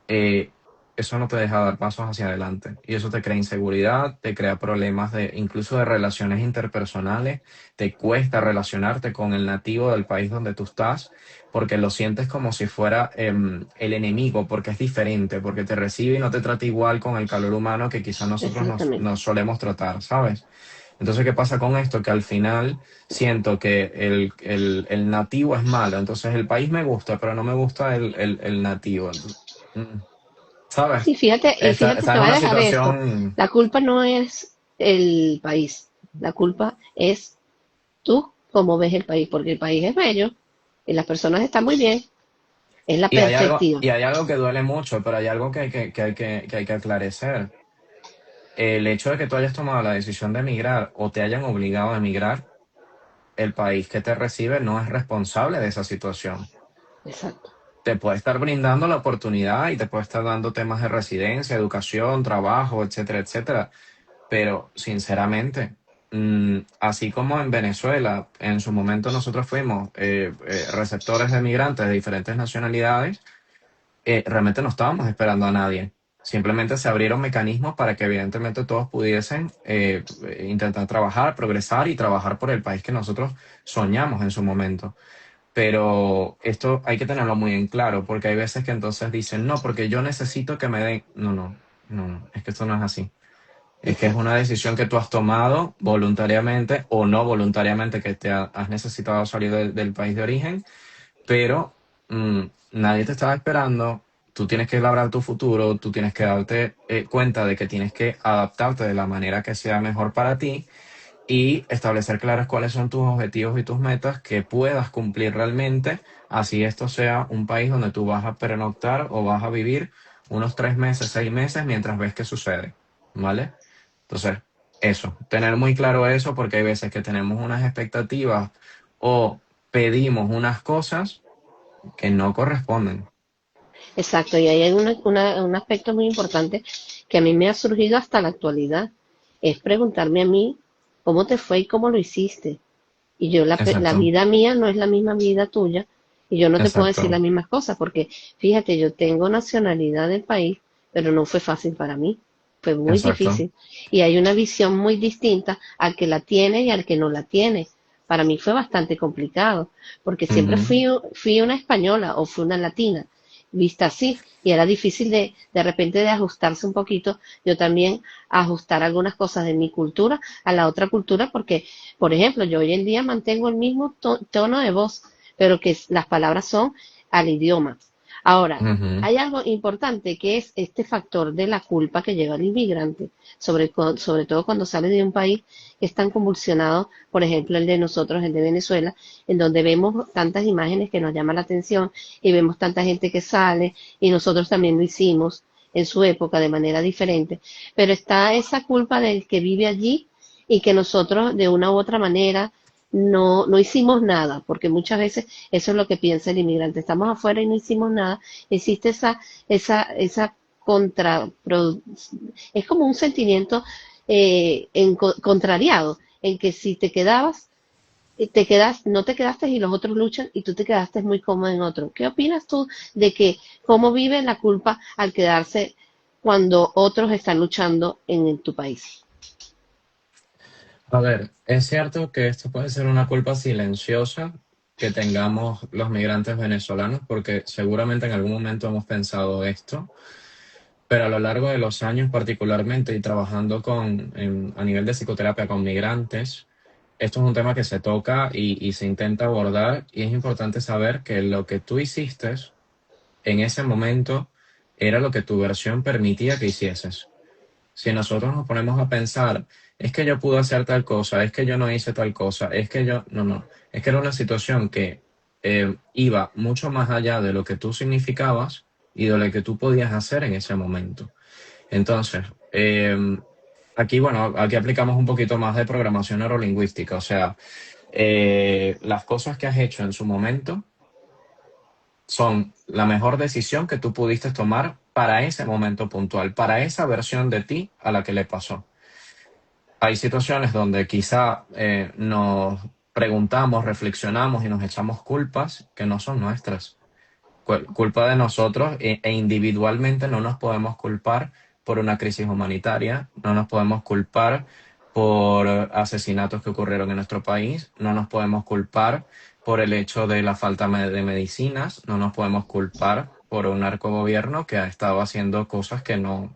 Speaker 2: eh, eso no te deja dar pasos hacia adelante. Y eso te crea inseguridad, te crea problemas de incluso de relaciones interpersonales, te cuesta relacionarte con el nativo del país donde tú estás, porque lo sientes como si fuera el enemigo, porque es diferente, porque te recibe y no te trata igual con el calor humano que quizás nosotros
Speaker 1: Exactamente.
Speaker 2: nos solemos tratar, ¿sabes? Entonces, ¿qué pasa con esto? Que al final siento que el nativo es malo. Entonces, el país me gusta, pero no me gusta el nativo. Mm, ¿Sabes?
Speaker 1: Sí, fíjate, y fíjate,
Speaker 2: Estás
Speaker 1: te
Speaker 2: en
Speaker 1: voy a
Speaker 2: una
Speaker 1: dejar esto.
Speaker 2: situación,
Speaker 1: La culpa no es el país, la culpa es tú cómo ves el país, porque el país es bello y las personas están muy bien, es la perspectiva.
Speaker 2: y hay algo que duele mucho, pero hay algo que hay que aclarecer. El hecho de que tú hayas tomado la decisión de emigrar o te hayan obligado a emigrar, el país que te recibe no es responsable de esa situación.
Speaker 1: Exacto.
Speaker 2: Te puede estar brindando la oportunidad y te puede estar dando temas de residencia, educación, trabajo, etcétera, etcétera. Pero sinceramente, así como en Venezuela, en su momento nosotros fuimos receptores de migrantes de diferentes nacionalidades, realmente no estábamos esperando a nadie. Simplemente se abrieron mecanismos para que evidentemente todos pudiesen intentar trabajar, progresar y trabajar por el país que nosotros soñamos en su momento. Pero esto hay que tenerlo muy en claro, porque hay veces que entonces dicen, no, porque yo necesito que me den. No, es que esto no es así. Es que es
Speaker 1: Exacto.
Speaker 2: una decisión que tú has tomado voluntariamente o no voluntariamente, que has necesitado salir del país de origen, pero mm, nadie te estaba esperando. Tú tienes que labrar tu futuro, tú tienes que darte cuenta de que tienes que adaptarte de la manera que sea mejor para ti y establecer claros cuáles son tus objetivos y tus metas que puedas cumplir realmente, así esto sea un país donde tú vas a pernoctar o vas a vivir unos 3 meses, 6 meses mientras ves qué sucede, ¿vale? Entonces, eso, tener muy claro eso porque hay veces que tenemos unas expectativas o pedimos unas cosas que no corresponden.
Speaker 1: Exacto, y ahí hay un aspecto muy importante que a mí me ha surgido hasta la actualidad, es preguntarme a mí, cómo te fue y cómo lo hiciste. Y yo, la
Speaker 2: Exacto,
Speaker 1: vida mía no es la misma vida tuya, y yo no te puedo decir las
Speaker 2: exacto,
Speaker 1: mismas cosas, porque fíjate, yo tengo nacionalidad del país, pero no fue fácil para mí, fue muy
Speaker 2: exacto.
Speaker 1: difícil. Y hay una visión muy distinta al que la tiene y al que no la tiene. Para mí fue bastante complicado, porque siempre
Speaker 2: Ujú.
Speaker 1: fui una española o fui una latina, vista así, y era difícil de repente de ajustarse un poquito, yo también ajustar algunas cosas de mi cultura a la otra cultura, porque por ejemplo, yo hoy en día mantengo el mismo tono de voz, pero que las palabras son al idioma. Ahora,
Speaker 2: Ujú.
Speaker 1: hay algo importante que es este factor de la culpa que lleva el inmigrante, sobre todo cuando sale de un país que es tan convulsionado, por ejemplo, el de nosotros, el de Venezuela, en donde vemos tantas imágenes que nos llaman la atención y vemos tanta gente que sale y nosotros también lo hicimos en su época de manera diferente, pero está esa culpa del que vive allí y que nosotros de una u otra manera no hicimos nada, porque muchas veces eso es lo que piensa el inmigrante, estamos afuera y no hicimos nada, existe esa contra, es como un sentimiento contrariado, en que si te quedabas, no te quedaste y los otros luchan y tú te quedaste muy cómodo en otro. ¿Qué opinas tú de que cómo vive la culpa al quedarse cuando otros están luchando en tu país?
Speaker 2: A ver, es cierto que esto puede ser una culpa silenciosa que tengamos los migrantes venezolanos, porque seguramente en algún momento hemos pensado esto, pero a lo largo de los años particularmente y trabajando a nivel de psicoterapia con migrantes, esto es un tema que se toca y se intenta abordar y es importante saber que lo que tú hiciste en ese momento era lo que tu versión permitía que hicieses. Si nosotros nos ponemos a pensar, es que yo pude hacer tal cosa, es que yo no hice tal cosa, es que yo, no, no, es que era una situación que iba mucho más allá de lo que tú significabas y de lo que tú podías hacer en ese momento. Entonces, aquí, bueno, aquí aplicamos un poquito más de programación neurolingüística, o sea, las cosas que has hecho en su momento son la mejor decisión que tú pudiste tomar para ese momento puntual, para esa versión de ti a la que le pasó. Hay situaciones donde quizá nos preguntamos, reflexionamos y nos echamos culpas que no son nuestras. Culpa de nosotros e individualmente no nos podemos culpar por una crisis humanitaria, no nos podemos culpar por asesinatos que ocurrieron en nuestro país, no nos podemos culpar por el hecho de la falta de medicinas, no nos podemos culpar por un narcogobierno que ha estado haciendo cosas que no,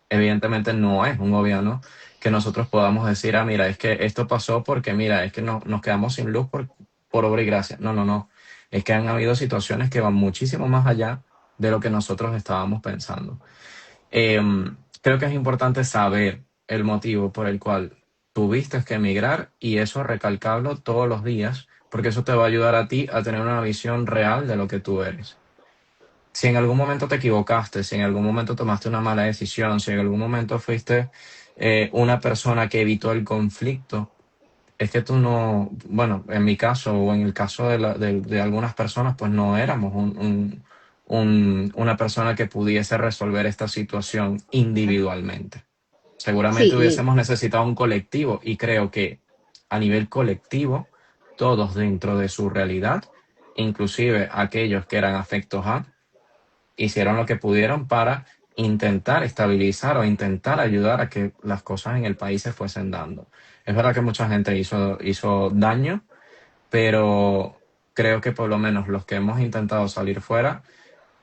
Speaker 2: evidentemente no es un gobierno que nosotros podamos decir, ah, mira, es que esto pasó porque, mira, es que no, nos quedamos sin luz por obra y gracia. No, no, no. Es que han habido situaciones que van muchísimo más allá de lo que nosotros estábamos pensando. Creo que es importante saber el motivo por el cual tuviste que emigrar y eso recalcarlo todos los días, porque eso te va a ayudar a ti a tener una visión real de lo que tú eres. Si en algún momento te equivocaste, si en algún momento tomaste una mala decisión, si en algún momento fuiste una persona que evitó el conflicto, es que tú no, bueno, en mi caso o en el caso de algunas personas, pues no éramos una persona que pudiese resolver esta situación individualmente. Seguramente
Speaker 1: Sí,
Speaker 2: hubiésemos necesitado un colectivo y creo que a nivel colectivo, todos dentro de su realidad, inclusive aquellos que eran afectos a, hicieron lo que pudieron para intentar estabilizar o intentar ayudar a que las cosas en el país se fuesen dando. Es verdad que mucha gente hizo daño, pero creo que por lo menos los que hemos intentado salir fuera,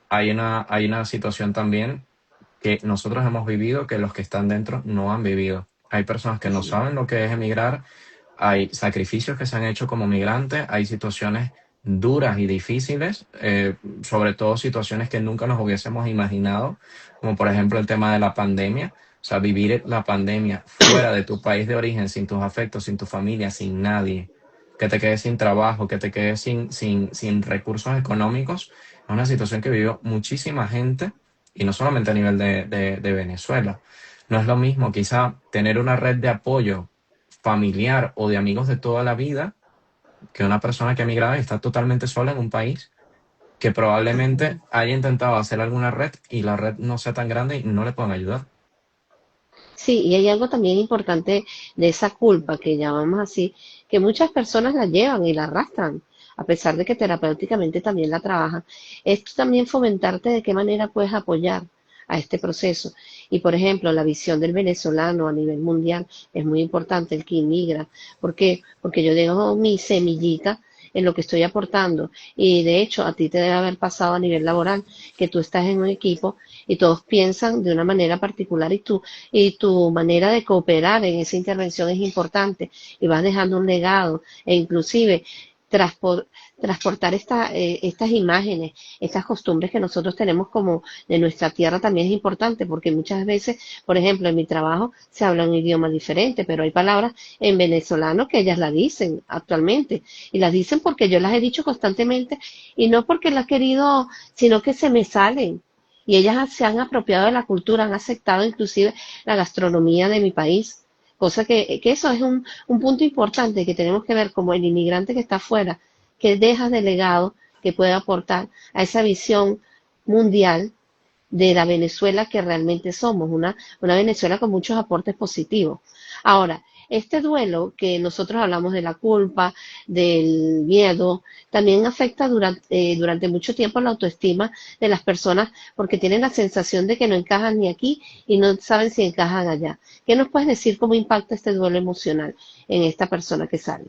Speaker 2: hay una situación también que nosotros hemos vivido que los que están dentro no han vivido. Hay personas que no
Speaker 1: sí.
Speaker 2: saben lo que es emigrar, hay sacrificios que se han hecho como migrantes, hay situaciones duras y difíciles, sobre todo situaciones que nunca nos hubiésemos imaginado, como por ejemplo el tema de la pandemia. O sea, vivir la pandemia fuera de tu país de origen, sin tus afectos, sin tu familia, sin nadie, que te quedes sin trabajo, que te quedes sin recursos económicos, es una situación que vivió muchísima gente y no solamente a nivel de Venezuela. No es lo mismo quizá tener una red de apoyo familiar o de amigos de toda la vida que una persona que ha emigrado y está totalmente sola en un país que probablemente haya intentado hacer alguna red y la red no sea tan grande y no le puedan ayudar.
Speaker 1: Sí, y hay algo también importante de esa culpa que llamamos así, que muchas personas la llevan y la arrastran, a pesar de que terapéuticamente también la trabajan. Es también fomentarte de qué manera puedes apoyar a este proceso. Y por ejemplo, la visión del venezolano a nivel mundial es muy importante, el que inmigra. ¿Por qué? Porque yo dejo mi semillita en lo que estoy aportando. Y de hecho, a ti te debe haber pasado a nivel laboral que tú estás en un equipo y todos piensan de una manera particular y tu manera de cooperar en esa intervención es importante y vas dejando un legado e inclusive transpor- transportar estas imágenes, estas costumbres que nosotros tenemos como de nuestra tierra también es importante porque muchas veces, por ejemplo, en mi trabajo se habla un idioma diferente, pero hay palabras en venezolano que ellas la dicen actualmente y las dicen porque yo las he dicho constantemente y no porque las he querido, sino que se me salen y ellas se han apropiado de la cultura, han aceptado inclusive la gastronomía de mi país, cosa que eso es un punto importante que tenemos que ver como el inmigrante que está afuera, que deja de legado, que puede aportar a esa visión mundial de la Venezuela que realmente somos, una Venezuela con muchos aportes positivos. Ahora, este duelo que nosotros hablamos de la culpa, del miedo, también afecta durante mucho tiempo la autoestima de las personas porque tienen la sensación de que no encajan ni aquí y no saben si encajan allá. ¿Qué nos puedes decir cómo impacta este duelo emocional en esta persona que sale?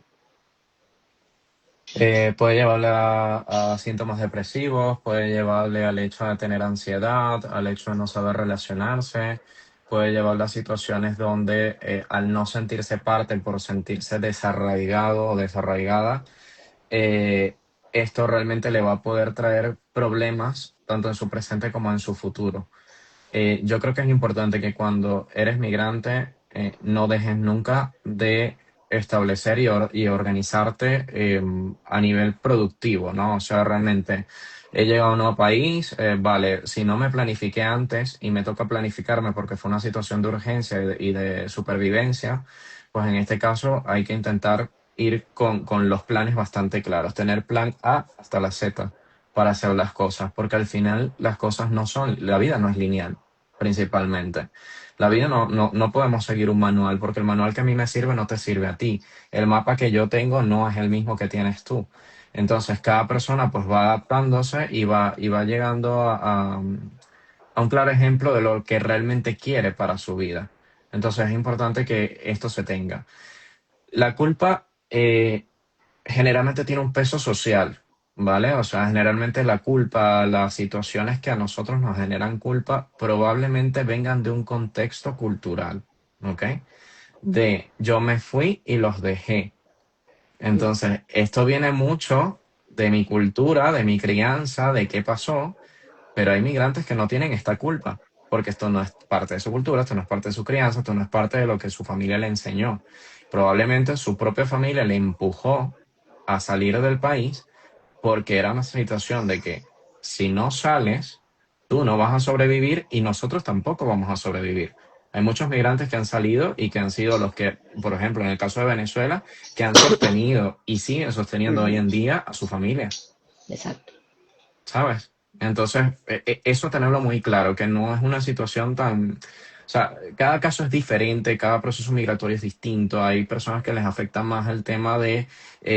Speaker 2: Puede llevarle a síntomas depresivos, puede llevarle al hecho de tener ansiedad, al hecho de no saber relacionarse, puede llevarle a situaciones donde al no sentirse parte, por sentirse desarraigado o desarraigada, eh, esto realmente le va a poder traer problemas tanto en su presente como en su futuro. Yo creo que es importante que cuando eres migrante no dejes nunca de establecer y organizarte a nivel productivo, ¿no? O sea, realmente he llegado a un nuevo país, vale, si no me planifiqué antes y me toca planificarme porque fue una situación de urgencia y de supervivencia, pues en este caso hay que intentar ir con los planes bastante claros, tener plan A hasta la Z para hacer las cosas, porque al final las cosas no son, la vida no es lineal principalmente. La vida no podemos seguir un manual, porque el manual que a mí me sirve no te sirve a ti. El mapa que yo tengo no es el mismo que tienes tú. Entonces, cada persona pues va adaptándose y va llegando a un claro ejemplo de lo que realmente quiere para su vida. Entonces, es importante que esto se tenga. La culpa generalmente tiene un peso social, ¿vale? O sea, generalmente la culpa, las situaciones que a nosotros nos generan culpa, probablemente vengan de un contexto cultural, ¿ok? De yo me fui y los dejé. Entonces, esto viene mucho de mi cultura, de mi crianza, de qué pasó, pero hay migrantes que no tienen esta culpa, porque esto no es parte de su cultura, esto no es parte de su crianza, esto no es parte de lo que su familia le enseñó. Probablemente su propia familia le empujó a salir del país porque era una situación de que si no sales, tú no vas a sobrevivir y nosotros tampoco vamos a sobrevivir. Hay muchos migrantes que han salido y que han sido los que, por ejemplo, en el caso de Venezuela, que han sostenido y siguen sosteniendo hoy
Speaker 1: Ujú,
Speaker 2: en día a su familia.
Speaker 1: exacto.
Speaker 2: ¿Sabes? Entonces, eso tenerlo muy claro, que no es una situación tan... O sea, cada caso es diferente, cada proceso migratorio es distinto. Hay personas que les afecta más el tema de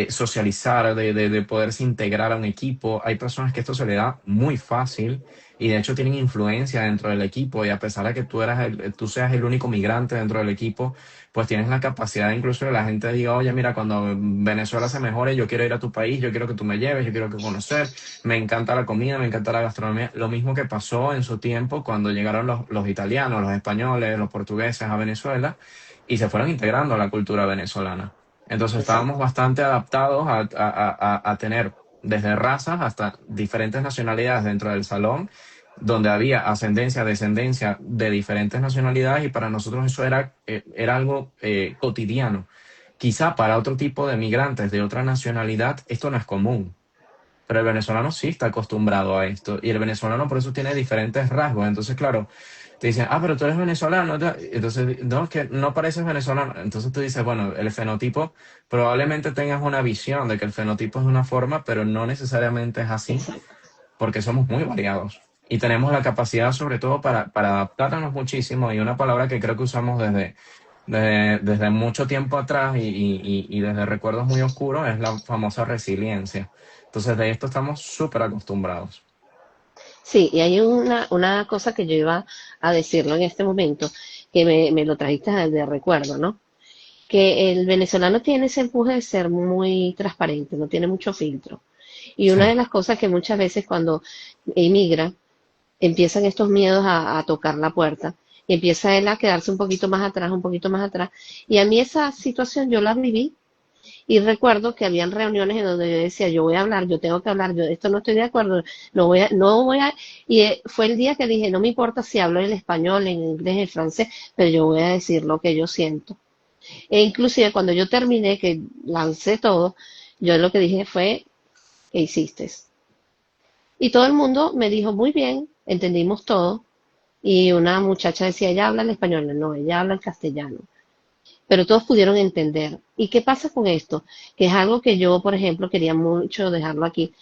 Speaker 2: socializar, de poderse integrar a un equipo. Hay personas que esto se le da muy fácil y de hecho tienen influencia dentro del equipo y a pesar de que tú seas el único migrante dentro del equipo, pues tienes la capacidad incluso de la gente diga, oye, mira, cuando Venezuela se mejore, yo quiero ir a tu país, yo quiero que tú me lleves, yo quiero que conocer. Me encanta la comida, me encanta la gastronomía. Lo mismo que pasó en su tiempo cuando llegaron los italianos, los españoles, los portugueses a Venezuela y se fueron integrando a la cultura venezolana. Entonces estábamos
Speaker 1: Exacto.
Speaker 2: bastante adaptados a tener desde razas hasta diferentes nacionalidades dentro del salón, donde había ascendencia, descendencia de diferentes nacionalidades y para nosotros eso era algo cotidiano. Quizá para otro tipo de migrantes de otra nacionalidad esto no es común, pero el venezolano sí está acostumbrado a esto. Y el venezolano por eso tiene diferentes rasgos. Entonces, claro, te dicen, ah, pero tú eres venezolano. Entonces, no, es que no pareces venezolano. Entonces tú dices, bueno, el fenotipo, probablemente tengas una visión de que el fenotipo es de una forma, pero no necesariamente es así,
Speaker 1: Exacto.
Speaker 2: porque somos muy variados. y tenemos la capacidad sobre todo para adaptarnos muchísimo y una palabra que creo que usamos desde mucho tiempo atrás y desde recuerdos muy oscuros es la famosa resiliencia. Entonces de esto estamos súper acostumbrados.
Speaker 1: Sí, y hay una cosa que yo iba a decirlo en este momento, que me lo trajiste de recuerdo, ¿no? Que el venezolano tiene ese empuje de ser muy transparente, no tiene mucho filtro. Y
Speaker 2: Sí,
Speaker 1: una de las cosas que muchas veces cuando emigra, empiezan estos miedos a tocar la puerta, y empieza él a quedarse un poquito más atrás, un poquito más atrás. Y a mí esa situación yo la viví y recuerdo que habían reuniones en donde yo decía, yo voy a hablar, yo tengo que hablar, yo esto no estoy de acuerdo, y fue el día que dije, no me importa si hablo el español, en inglés, en francés, pero yo voy a decir lo que yo siento. E inclusive cuando yo terminé, que lancé todo, yo lo que dije fue, ¿qué hiciste? Y todo el mundo me dijo, muy bien, entendimos todo. Y una muchacha decía, ella habla el español, no, ella habla el castellano. Pero todos pudieron entender. ¿Y qué pasa con esto? Que es algo que yo, por ejemplo, quería mucho dejarlo aquí,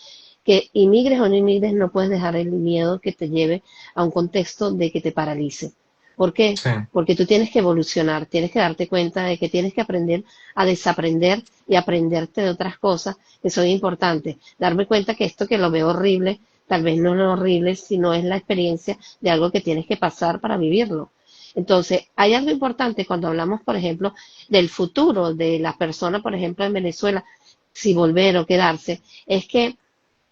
Speaker 1: que inmigres o no inmigres, no puedes dejar el miedo que te lleve a un contexto de que te paralice. ¿Por qué?
Speaker 2: sí.
Speaker 1: Porque tú tienes que evolucionar, tienes que darte cuenta de que tienes que aprender a desaprender y aprenderte de otras cosas que son importantes. Darme cuenta que esto que lo veo horrible, tal vez no es lo horrible, sino es la experiencia de algo que tienes que pasar para vivirlo. Entonces, hay algo importante cuando hablamos, por ejemplo, del futuro de la persona, por ejemplo, en Venezuela, si volver o quedarse, es que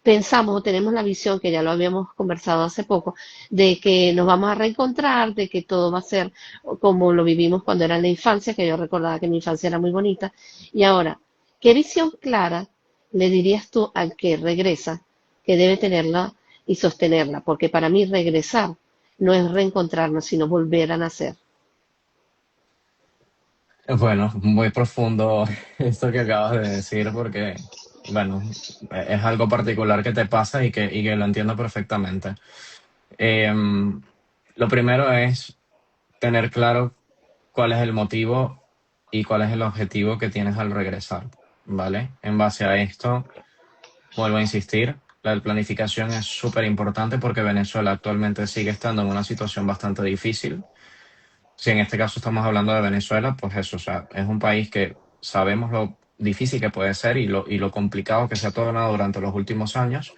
Speaker 1: pensamos o tenemos la visión, que ya lo habíamos conversado hace poco, de que nos vamos a reencontrar, de que todo va a ser como lo vivimos cuando era en la infancia, que yo recordaba que mi infancia era muy bonita. Y ahora, ¿qué visión clara le dirías tú al que regresa que debe tenerla y sostenerla? Porque para mí regresar no es reencontrarnos, sino volver a nacer.
Speaker 2: Bueno, muy profundo esto que acabas de decir porque, bueno, es algo particular que te pasa y que lo entiendo perfectamente. Em, lo primero es tener claro cuál es el motivo y cuál es el objetivo que tienes al regresar, ¿vale? En base a esto, vuelvo a insistir, la planificación es súper importante porque Venezuela actualmente sigue estando en una situación bastante difícil. Si en este caso estamos hablando de Venezuela, pues eso, o sea, es un país que sabemos lo difícil que puede ser y lo complicado que se ha tornado durante los últimos años,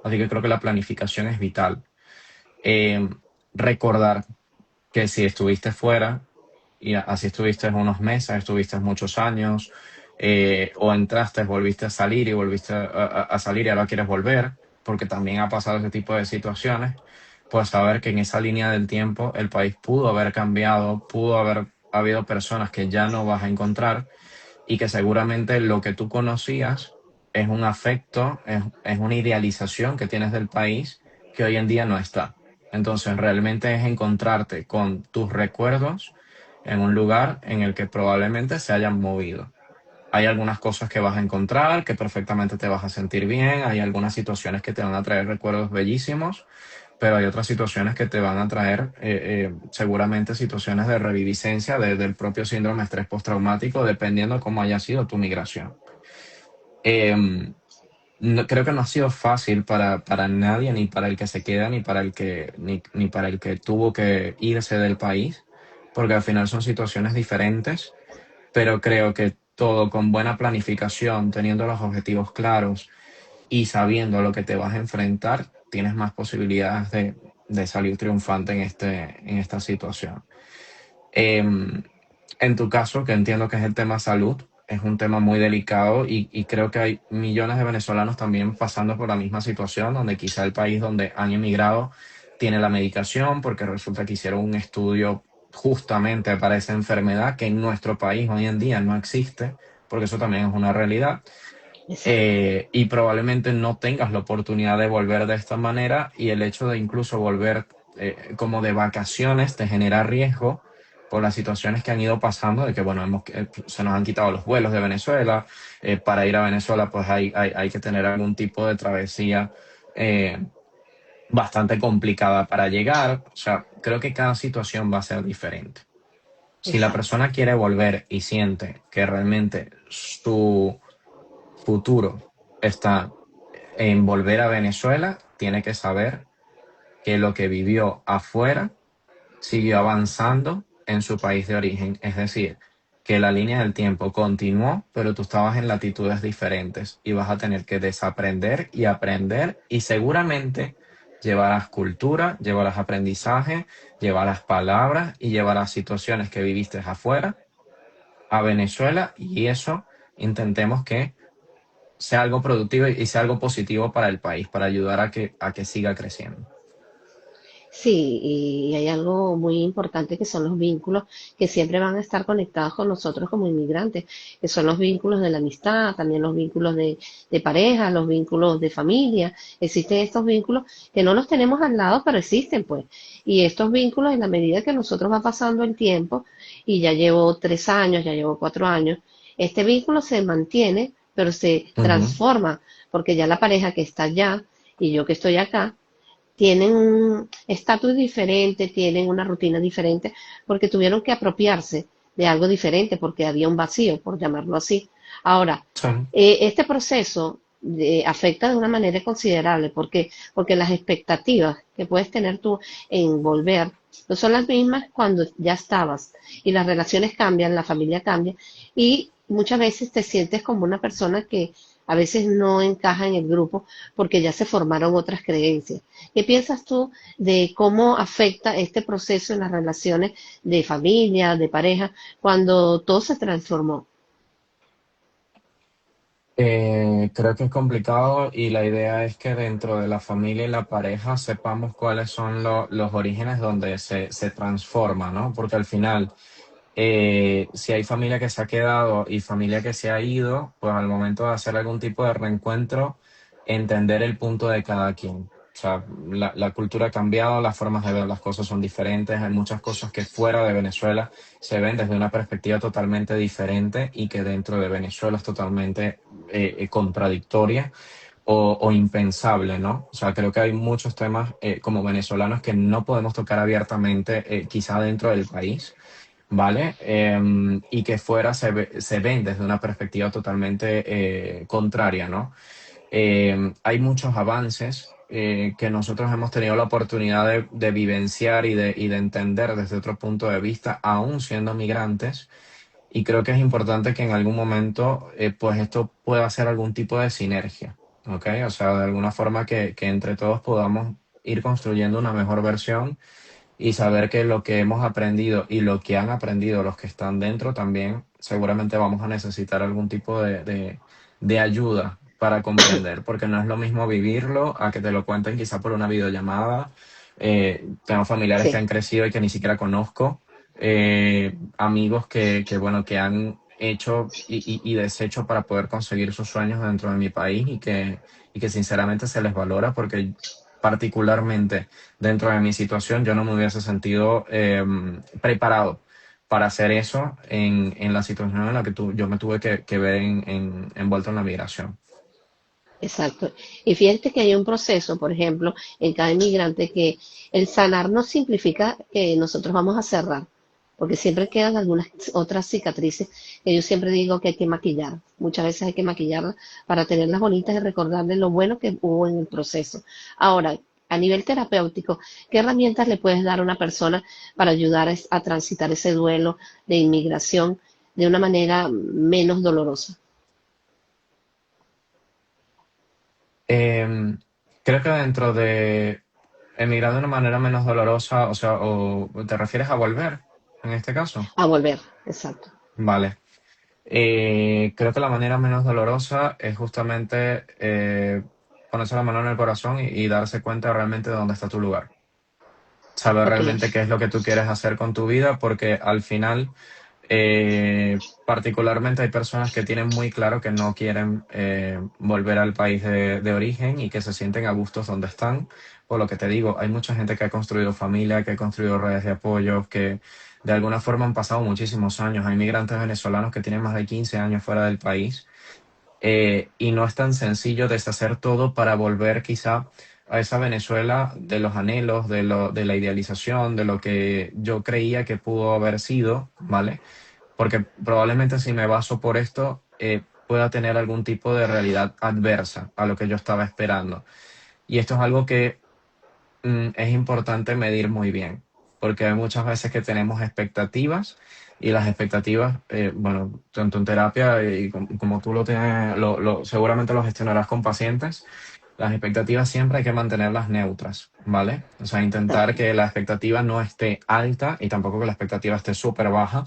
Speaker 2: así que creo que la planificación es vital. Eh, recordar que si estuviste fuera, y así estuviste unos meses, estuviste muchos años, o entraste, volviste a salir y volviste a salir y ahora quieres volver, porque también ha pasado ese tipo de situaciones, pues saber que en esa línea del tiempo el país pudo haber cambiado, pudo haber habido personas que ya no vas a encontrar y que seguramente lo que tú conocías es un afecto, es una idealización que tienes del país que hoy en día no está. Entonces, realmente es encontrarte con tus recuerdos en un lugar en el que probablemente se hayan movido. Hay algunas cosas que vas a encontrar, que perfectamente te vas a sentir bien, hay algunas situaciones que te van a traer recuerdos bellísimos, pero hay otras situaciones que te van a traer seguramente situaciones de reviviscencia del propio síndrome de estrés postraumático, dependiendo cómo haya sido tu migración. Eh, creo que no ha sido fácil para nadie, ni para el que se queda, ni para el que tuvo que irse del país, porque al final son situaciones diferentes, pero creo que todo con buena planificación, teniendo los objetivos claros y sabiendo a lo que te vas a enfrentar, tienes más posibilidades de salir triunfante en esta situación. En tu caso, que entiendo que es el tema salud, es un tema muy delicado y creo que hay millones de venezolanos también pasando por la misma situación, donde quizá el país donde han emigrado tiene la medicación porque resulta que hicieron un estudio justamente para esa enfermedad que en nuestro país hoy en día no existe, porque eso también es una realidad.
Speaker 1: Exacto.
Speaker 2: Y probablemente no tengas la oportunidad de volver de esta manera y el hecho de incluso volver como de vacaciones te genera riesgo por las situaciones que han ido pasando, de que bueno, se nos han quitado los vuelos de Venezuela, para ir a Venezuela pues hay que tener algún tipo de travesía eh, bastante complicada para llegar, o sea, creo que cada situación va a ser diferente. Si la
Speaker 1: Exacto.
Speaker 2: persona quiere volver y siente que realmente su futuro está en volver a Venezuela, tiene que saber que lo que vivió afuera siguió avanzando en su país de origen. Es decir, que la línea del tiempo continuó, pero tú estabas en latitudes diferentes y vas a tener que desaprender y aprender y seguramente llevarás cultura, llevarás aprendizaje, llevarás palabras y llevarás situaciones que viviste afuera a Venezuela y eso intentemos que sea algo productivo y sea algo positivo para el país, para ayudar a que siga creciendo.
Speaker 1: Sí, y hay algo muy importante que son los vínculos que siempre van a estar conectados con nosotros como inmigrantes, que son los vínculos de la amistad, también los vínculos de pareja, los vínculos de familia. Existen estos vínculos que no los tenemos al lado, pero existen, pues. Y estos vínculos, en la medida que nosotros va pasando el tiempo, y ya llevo 3 años, ya llevo 4 años, este vínculo se mantiene, pero se
Speaker 2: Ujú.
Speaker 1: transforma, porque ya la pareja que está allá y yo que estoy acá, tienen un estatus diferente, tienen una rutina diferente, porque tuvieron que apropiarse de algo diferente, porque había un vacío, por llamarlo así. Ahora,
Speaker 2: Sí.
Speaker 1: este proceso afecta de una manera considerable, porque las expectativas que puedes tener tú en volver no son las mismas cuando ya estabas, y las relaciones cambian, la familia cambia, y muchas veces te sientes como una persona que a veces no encaja en el grupo porque ya se formaron otras creencias. ¿Qué piensas tú de cómo afecta este proceso en las relaciones de familia, de pareja, cuando todo se transformó?
Speaker 2: Creo que es complicado y la idea es que dentro de la familia y la pareja sepamos cuáles son los orígenes donde se transforma, ¿no? Porque al final, si hay familia que se ha quedado y familia que se ha ido, pues al momento de hacer algún tipo de reencuentro, entender el punto de cada quien. O sea, la cultura ha cambiado, las formas de ver las cosas son diferentes, hay muchas cosas que fuera de Venezuela se ven desde una perspectiva totalmente diferente y que dentro de Venezuela es totalmente contradictoria o impensable, ¿no? O sea, creo que hay muchos temas como venezolanos que no podemos tocar abiertamente, quizá dentro del país, ¿vale? Y que fuera se ven desde una perspectiva totalmente contraria, ¿no? Hay muchos avances que nosotros hemos tenido la oportunidad de vivenciar y de entender desde otro punto de vista, aún siendo migrantes, y creo que es importante que en algún momento, pues esto pueda hacer algún tipo de sinergia, ¿ok? O sea, de alguna forma que entre todos podamos ir construyendo una mejor versión y saber que lo que hemos aprendido y lo que han aprendido los que están dentro también, seguramente vamos a necesitar algún tipo de ayuda para comprender, porque no es lo mismo vivirlo a que te lo cuenten quizá por una videollamada. Tengo familiares que
Speaker 1: Sí,
Speaker 2: han crecido y que ni siquiera conozco, amigos bueno, que han hecho y deshecho para poder conseguir sus sueños dentro de mi país y que sinceramente se les valora porque particularmente dentro de mi situación yo no me hubiese sentido preparado para hacer eso en la situación en la que yo me tuve que ver envuelto en la migración.
Speaker 1: exacto. Y fíjate que hay un proceso, por ejemplo, en cada inmigrante, que el sanar no significa que nosotros vamos a cerrar, porque siempre quedan algunas otras cicatrices que yo siempre digo que hay que maquillar. Muchas veces hay que maquillarlas para tenerlas bonitas y recordarles lo bueno que hubo en el proceso. Ahora, a nivel terapéutico, ¿qué herramientas le puedes dar a una persona para ayudar a transitar ese duelo de inmigración de una manera menos dolorosa?
Speaker 2: Eh, Creo que dentro de emigrar de una manera menos dolorosa, o sea, o te refieres a volver en este caso,
Speaker 1: A volver, exacto.
Speaker 2: vale. Creo que la manera menos dolorosa es justamente ponerse la mano en el corazón y darse cuenta realmente de dónde está tu lugar. Saber
Speaker 1: Ok,
Speaker 2: realmente qué es lo que tú quieres hacer con tu vida, porque al final, particularmente hay personas que tienen muy claro que no quieren volver al país de origen y que se sienten a gustos donde están. Por lo que te digo, hay mucha gente que ha construido familia, que ha construido redes de apoyo, que de alguna forma han pasado muchísimos años. Hay migrantes venezolanos que tienen más de 15 años fuera del país y no es tan sencillo deshacer todo para volver quizá a esa Venezuela de los anhelos, de la idealización, de lo que yo creía que pudo haber sido, ¿vale? Porque probablemente si me baso por esto, pueda tener algún tipo de realidad adversa a lo que yo estaba esperando. Y esto es algo que es importante medir muy bien, porque hay muchas veces que tenemos expectativas y las expectativas, bueno, tanto en terapia y como tú lo tienes, seguramente lo gestionarás con pacientes, las expectativas siempre hay que mantenerlas neutras, ¿vale? O sea, intentar que la expectativa no esté alta y tampoco que la expectativa esté súper baja,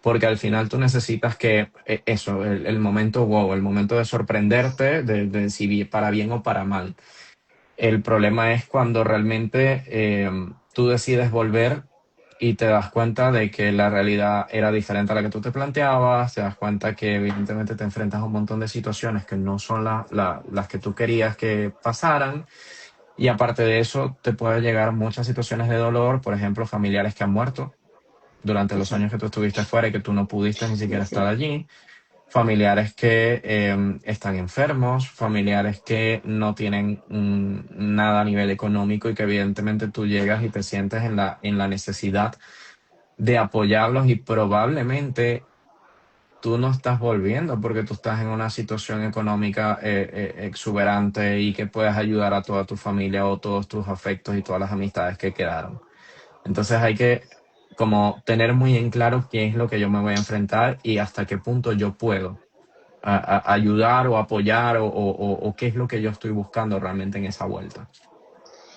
Speaker 2: porque al final tú necesitas que eso, el momento wow, el momento de sorprenderte, de si para bien o para mal. El problema es cuando realmente tú decides volver y te das cuenta de que la realidad era diferente a la que tú te planteabas, te das cuenta que evidentemente te enfrentas a un montón de situaciones que no son las que tú querías que pasaran. Y aparte de eso, te puede llegar muchas situaciones de dolor, por ejemplo, familiares que han muerto durante los años
Speaker 1: Exacto.
Speaker 2: que tú estuviste fuera y que tú no pudiste ni
Speaker 1: Sí,
Speaker 2: siquiera
Speaker 1: sí.
Speaker 2: estar allí, familiares que están enfermos, familiares que no tienen nada a nivel económico y que evidentemente tú llegas y te sientes en la necesidad de apoyarlos y probablemente tú no estás volviendo porque tú estás en una situación económica exuberante y que puedes ayudar a toda tu familia o todos tus afectos y todas las amistades que quedaron. Entonces hay que como tener muy en claro qué es lo que yo me voy a enfrentar y hasta qué punto yo puedo ayudar o apoyar o qué es lo que yo estoy buscando realmente en esa vuelta.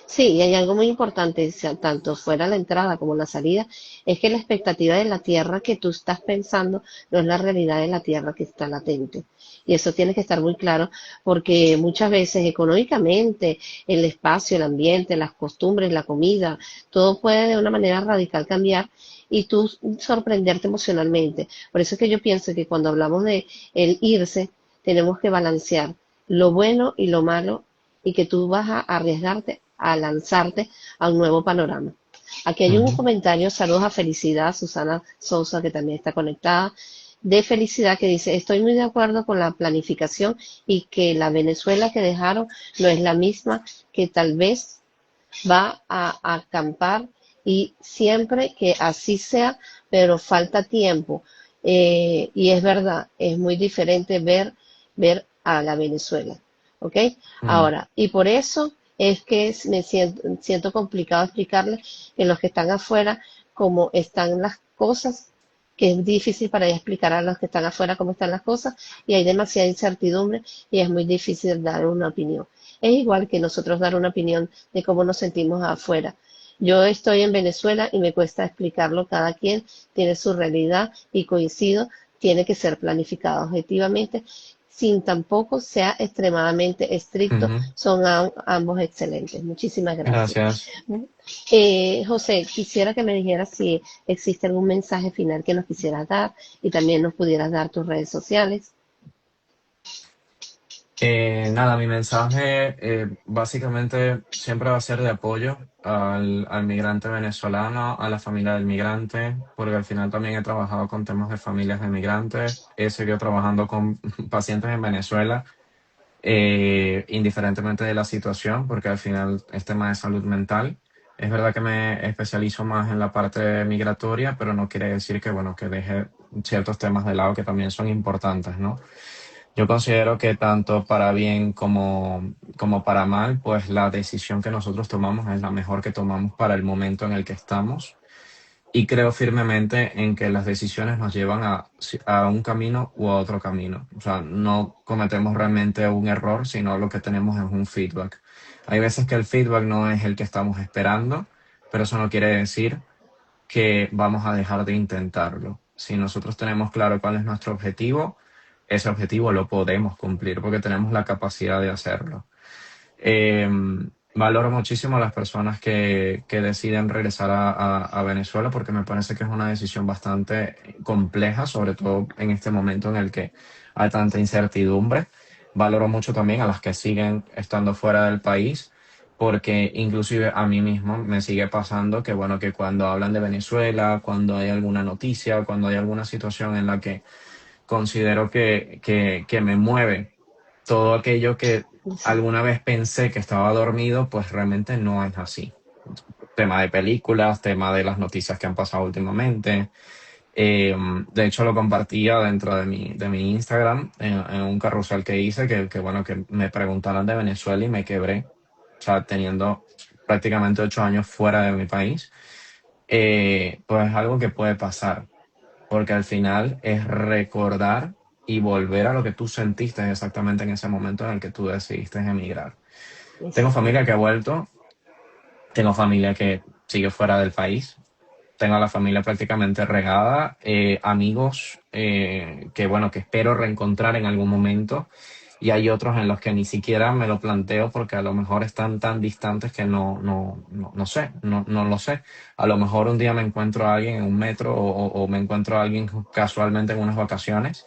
Speaker 1: Sí, y hay algo muy importante, tanto fuera la entrada como la salida, es que la expectativa de la tierra que tú estás pensando no es la realidad de la tierra que está latente. Y eso tiene que estar muy claro porque muchas veces económicamente, el espacio, el ambiente, las costumbres, la comida, todo puede de una manera radical cambiar y tú sorprenderte emocionalmente. Por eso es que yo pienso que cuando hablamos de el irse, tenemos que balancear lo bueno y lo malo y que tú vas a arriesgarte a lanzarte a un nuevo panorama. Aquí hay un
Speaker 2: Ujú.
Speaker 1: comentario, saludos a Felicidad, Susana Sosa, que también está conectada, de Felicidad, que dice, estoy muy de acuerdo con la planificación y que la Venezuela que dejaron no es la misma, que tal vez va a acampar y siempre que así sea, pero falta tiempo. Y es verdad, es muy diferente ver a la Venezuela. ¿Ok?
Speaker 2: Mm.
Speaker 1: Ahora, y por eso es que me siento complicado explicarles que los que están afuera, cómo están las cosas, que es difícil para ellos explicar a los que están afuera cómo están las cosas, y hay demasiada incertidumbre y es muy difícil dar una opinión. Es igual que nosotros dar una opinión de cómo nos sentimos afuera. Yo estoy en Venezuela y me cuesta explicarlo, cada quien tiene su realidad y coincido, tiene que ser planificado objetivamente, sin tampoco sea extremadamente estricto,
Speaker 2: Ujú.
Speaker 1: son ambos excelentes. Muchísimas gracias.
Speaker 2: Gracias.
Speaker 1: José, quisiera que me dijeras si existe algún mensaje final que nos quisieras dar y también nos pudieras dar tus redes sociales.
Speaker 2: Nada, mi mensaje básicamente siempre va a ser de apoyo al migrante venezolano, a la familia del migrante, porque al final también he trabajado con temas de familias de migrantes, he seguido trabajando con pacientes en Venezuela, indiferentemente de la situación, porque al final es tema de salud mental. Es verdad que me especializo más en la parte migratoria, pero no quiere decir que, bueno, que deje ciertos temas de lado que también son importantes, ¿no? Yo considero que tanto para bien como para mal, pues la decisión que nosotros tomamos es la mejor que tomamos para el momento en el que estamos. Y creo firmemente en que las decisiones nos llevan a un camino u a otro camino. O sea, no cometemos realmente un error, sino lo que tenemos es un feedback. Hay veces que el feedback no es el que estamos esperando, pero eso no quiere decir que vamos a dejar de intentarlo. Si nosotros tenemos claro cuál es nuestro objetivo, ese objetivo lo podemos cumplir porque tenemos la capacidad de hacerlo. Eh, Valoro muchísimo a las personas que deciden regresar a Venezuela porque me parece que es una decisión bastante compleja, sobre todo en este momento en el que hay tanta incertidumbre. Valoro mucho también a las que siguen estando fuera del país porque inclusive a mí mismo me sigue pasando que, bueno, que cuando hablan de Venezuela, cuando hay alguna noticia, cuando hay alguna situación en la que considero que me mueve todo aquello que alguna vez pensé que estaba dormido, pues realmente no es así. Tema de películas, tema de las noticias que han pasado últimamente. De hecho, lo compartía dentro de mi Instagram en un carrusel que hice, bueno, que me preguntaran de Venezuela y me quebré. O sea, teniendo prácticamente 8 años fuera de mi país, pues es algo que puede pasar, porque al final es recordar y volver a lo que tú sentiste exactamente en ese momento en el que tú decidiste emigrar. Tengo familia que ha
Speaker 1: Exactamente.
Speaker 2: vuelto, tengo familia que sigue fuera del país, tengo a la familia prácticamente regada, amigos que bueno, que espero reencontrar en algún momento, y hay otros en los que ni siquiera me lo planteo porque a lo mejor están tan distantes que no sé, no lo sé. A lo mejor un día me encuentro a alguien en un metro o me encuentro a alguien casualmente en unas vacaciones,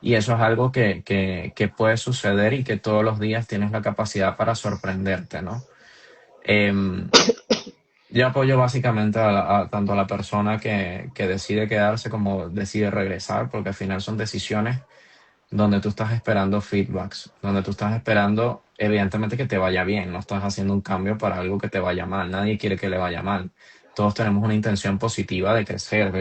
Speaker 2: y eso es algo que puede suceder y que todos los días tienes la capacidad para sorprenderte, ¿no? Em, yo apoyo básicamente tanto a la persona que decide quedarse como decide regresar, porque al final son decisiones donde tú estás esperando feedbacks, donde tú estás esperando, evidentemente, que te vaya bien, no estás haciendo un cambio para algo que te vaya mal, nadie quiere que le vaya mal. Todos tenemos una intención positiva de crecer,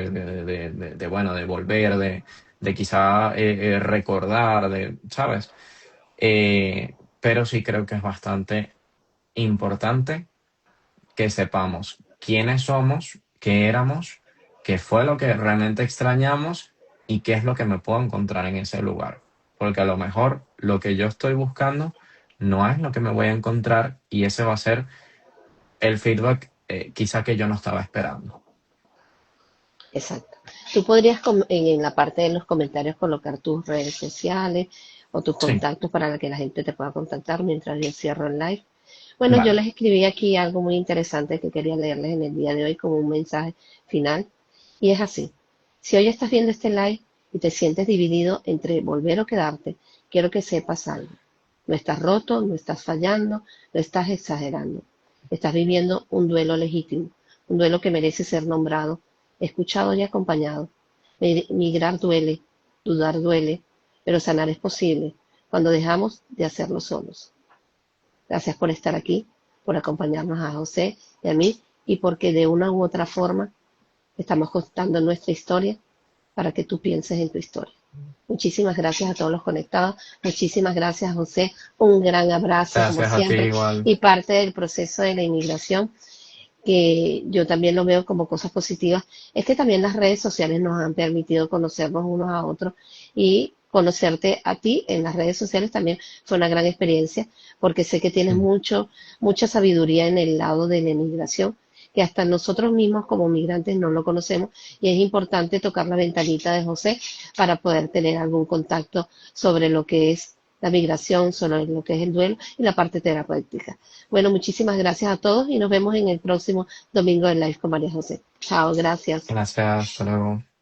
Speaker 2: bueno, de volver, de quizá recordar, ¿sabes? Pero sí creo que es bastante importante que sepamos quiénes somos, qué éramos, qué fue lo que realmente extrañamos y qué es lo que me puedo encontrar en ese lugar. Porque a lo mejor lo que yo estoy buscando no es lo que me voy a encontrar, y ese va a ser el feedback quizá que yo no estaba esperando.
Speaker 1: Exacto. Tú podrías en la parte de los comentarios colocar tus redes sociales o tus
Speaker 2: Sí,
Speaker 1: contactos para que la gente te pueda contactar mientras yo cierro el live. Bueno, yo
Speaker 2: vale.
Speaker 1: les escribí aquí algo muy interesante que quería leerles en el día de hoy como un mensaje final. Y es así. Si hoy estás viendo este live y te sientes dividido entre volver o quedarte, quiero que sepas algo. No estás roto, no estás fallando, no estás exagerando. Estás viviendo un duelo legítimo, un duelo que merece ser nombrado, escuchado y acompañado. Migrar duele, dudar duele, pero sanar es posible cuando dejamos de hacerlo solos. Gracias por estar aquí, por acompañarnos a José y a mí, y porque de una u otra forma estamos contando nuestra historia para que tú pienses en tu historia. Muchísimas gracias a todos los conectados. Muchísimas gracias, José. Un gran abrazo, como
Speaker 2: Gracias a ti
Speaker 1: siempre.
Speaker 2: igual.
Speaker 1: Y parte del proceso de la inmigración, que yo también lo veo como cosas positivas, es que también las redes sociales nos han permitido conocernos unos a otros, y conocerte a ti en las redes sociales también fue una gran experiencia, porque sé que tienes mucha sabiduría en el lado de la inmigración, que hasta nosotros mismos como migrantes no lo conocemos, y es importante tocar la ventanita de José para poder tener algún contacto sobre lo que es la migración, sobre lo que es el duelo y la parte terapéutica. Bueno, muchísimas gracias a todos y nos vemos en el próximo domingo en Live con María José. Chao, gracias.
Speaker 2: Gracias, hasta luego.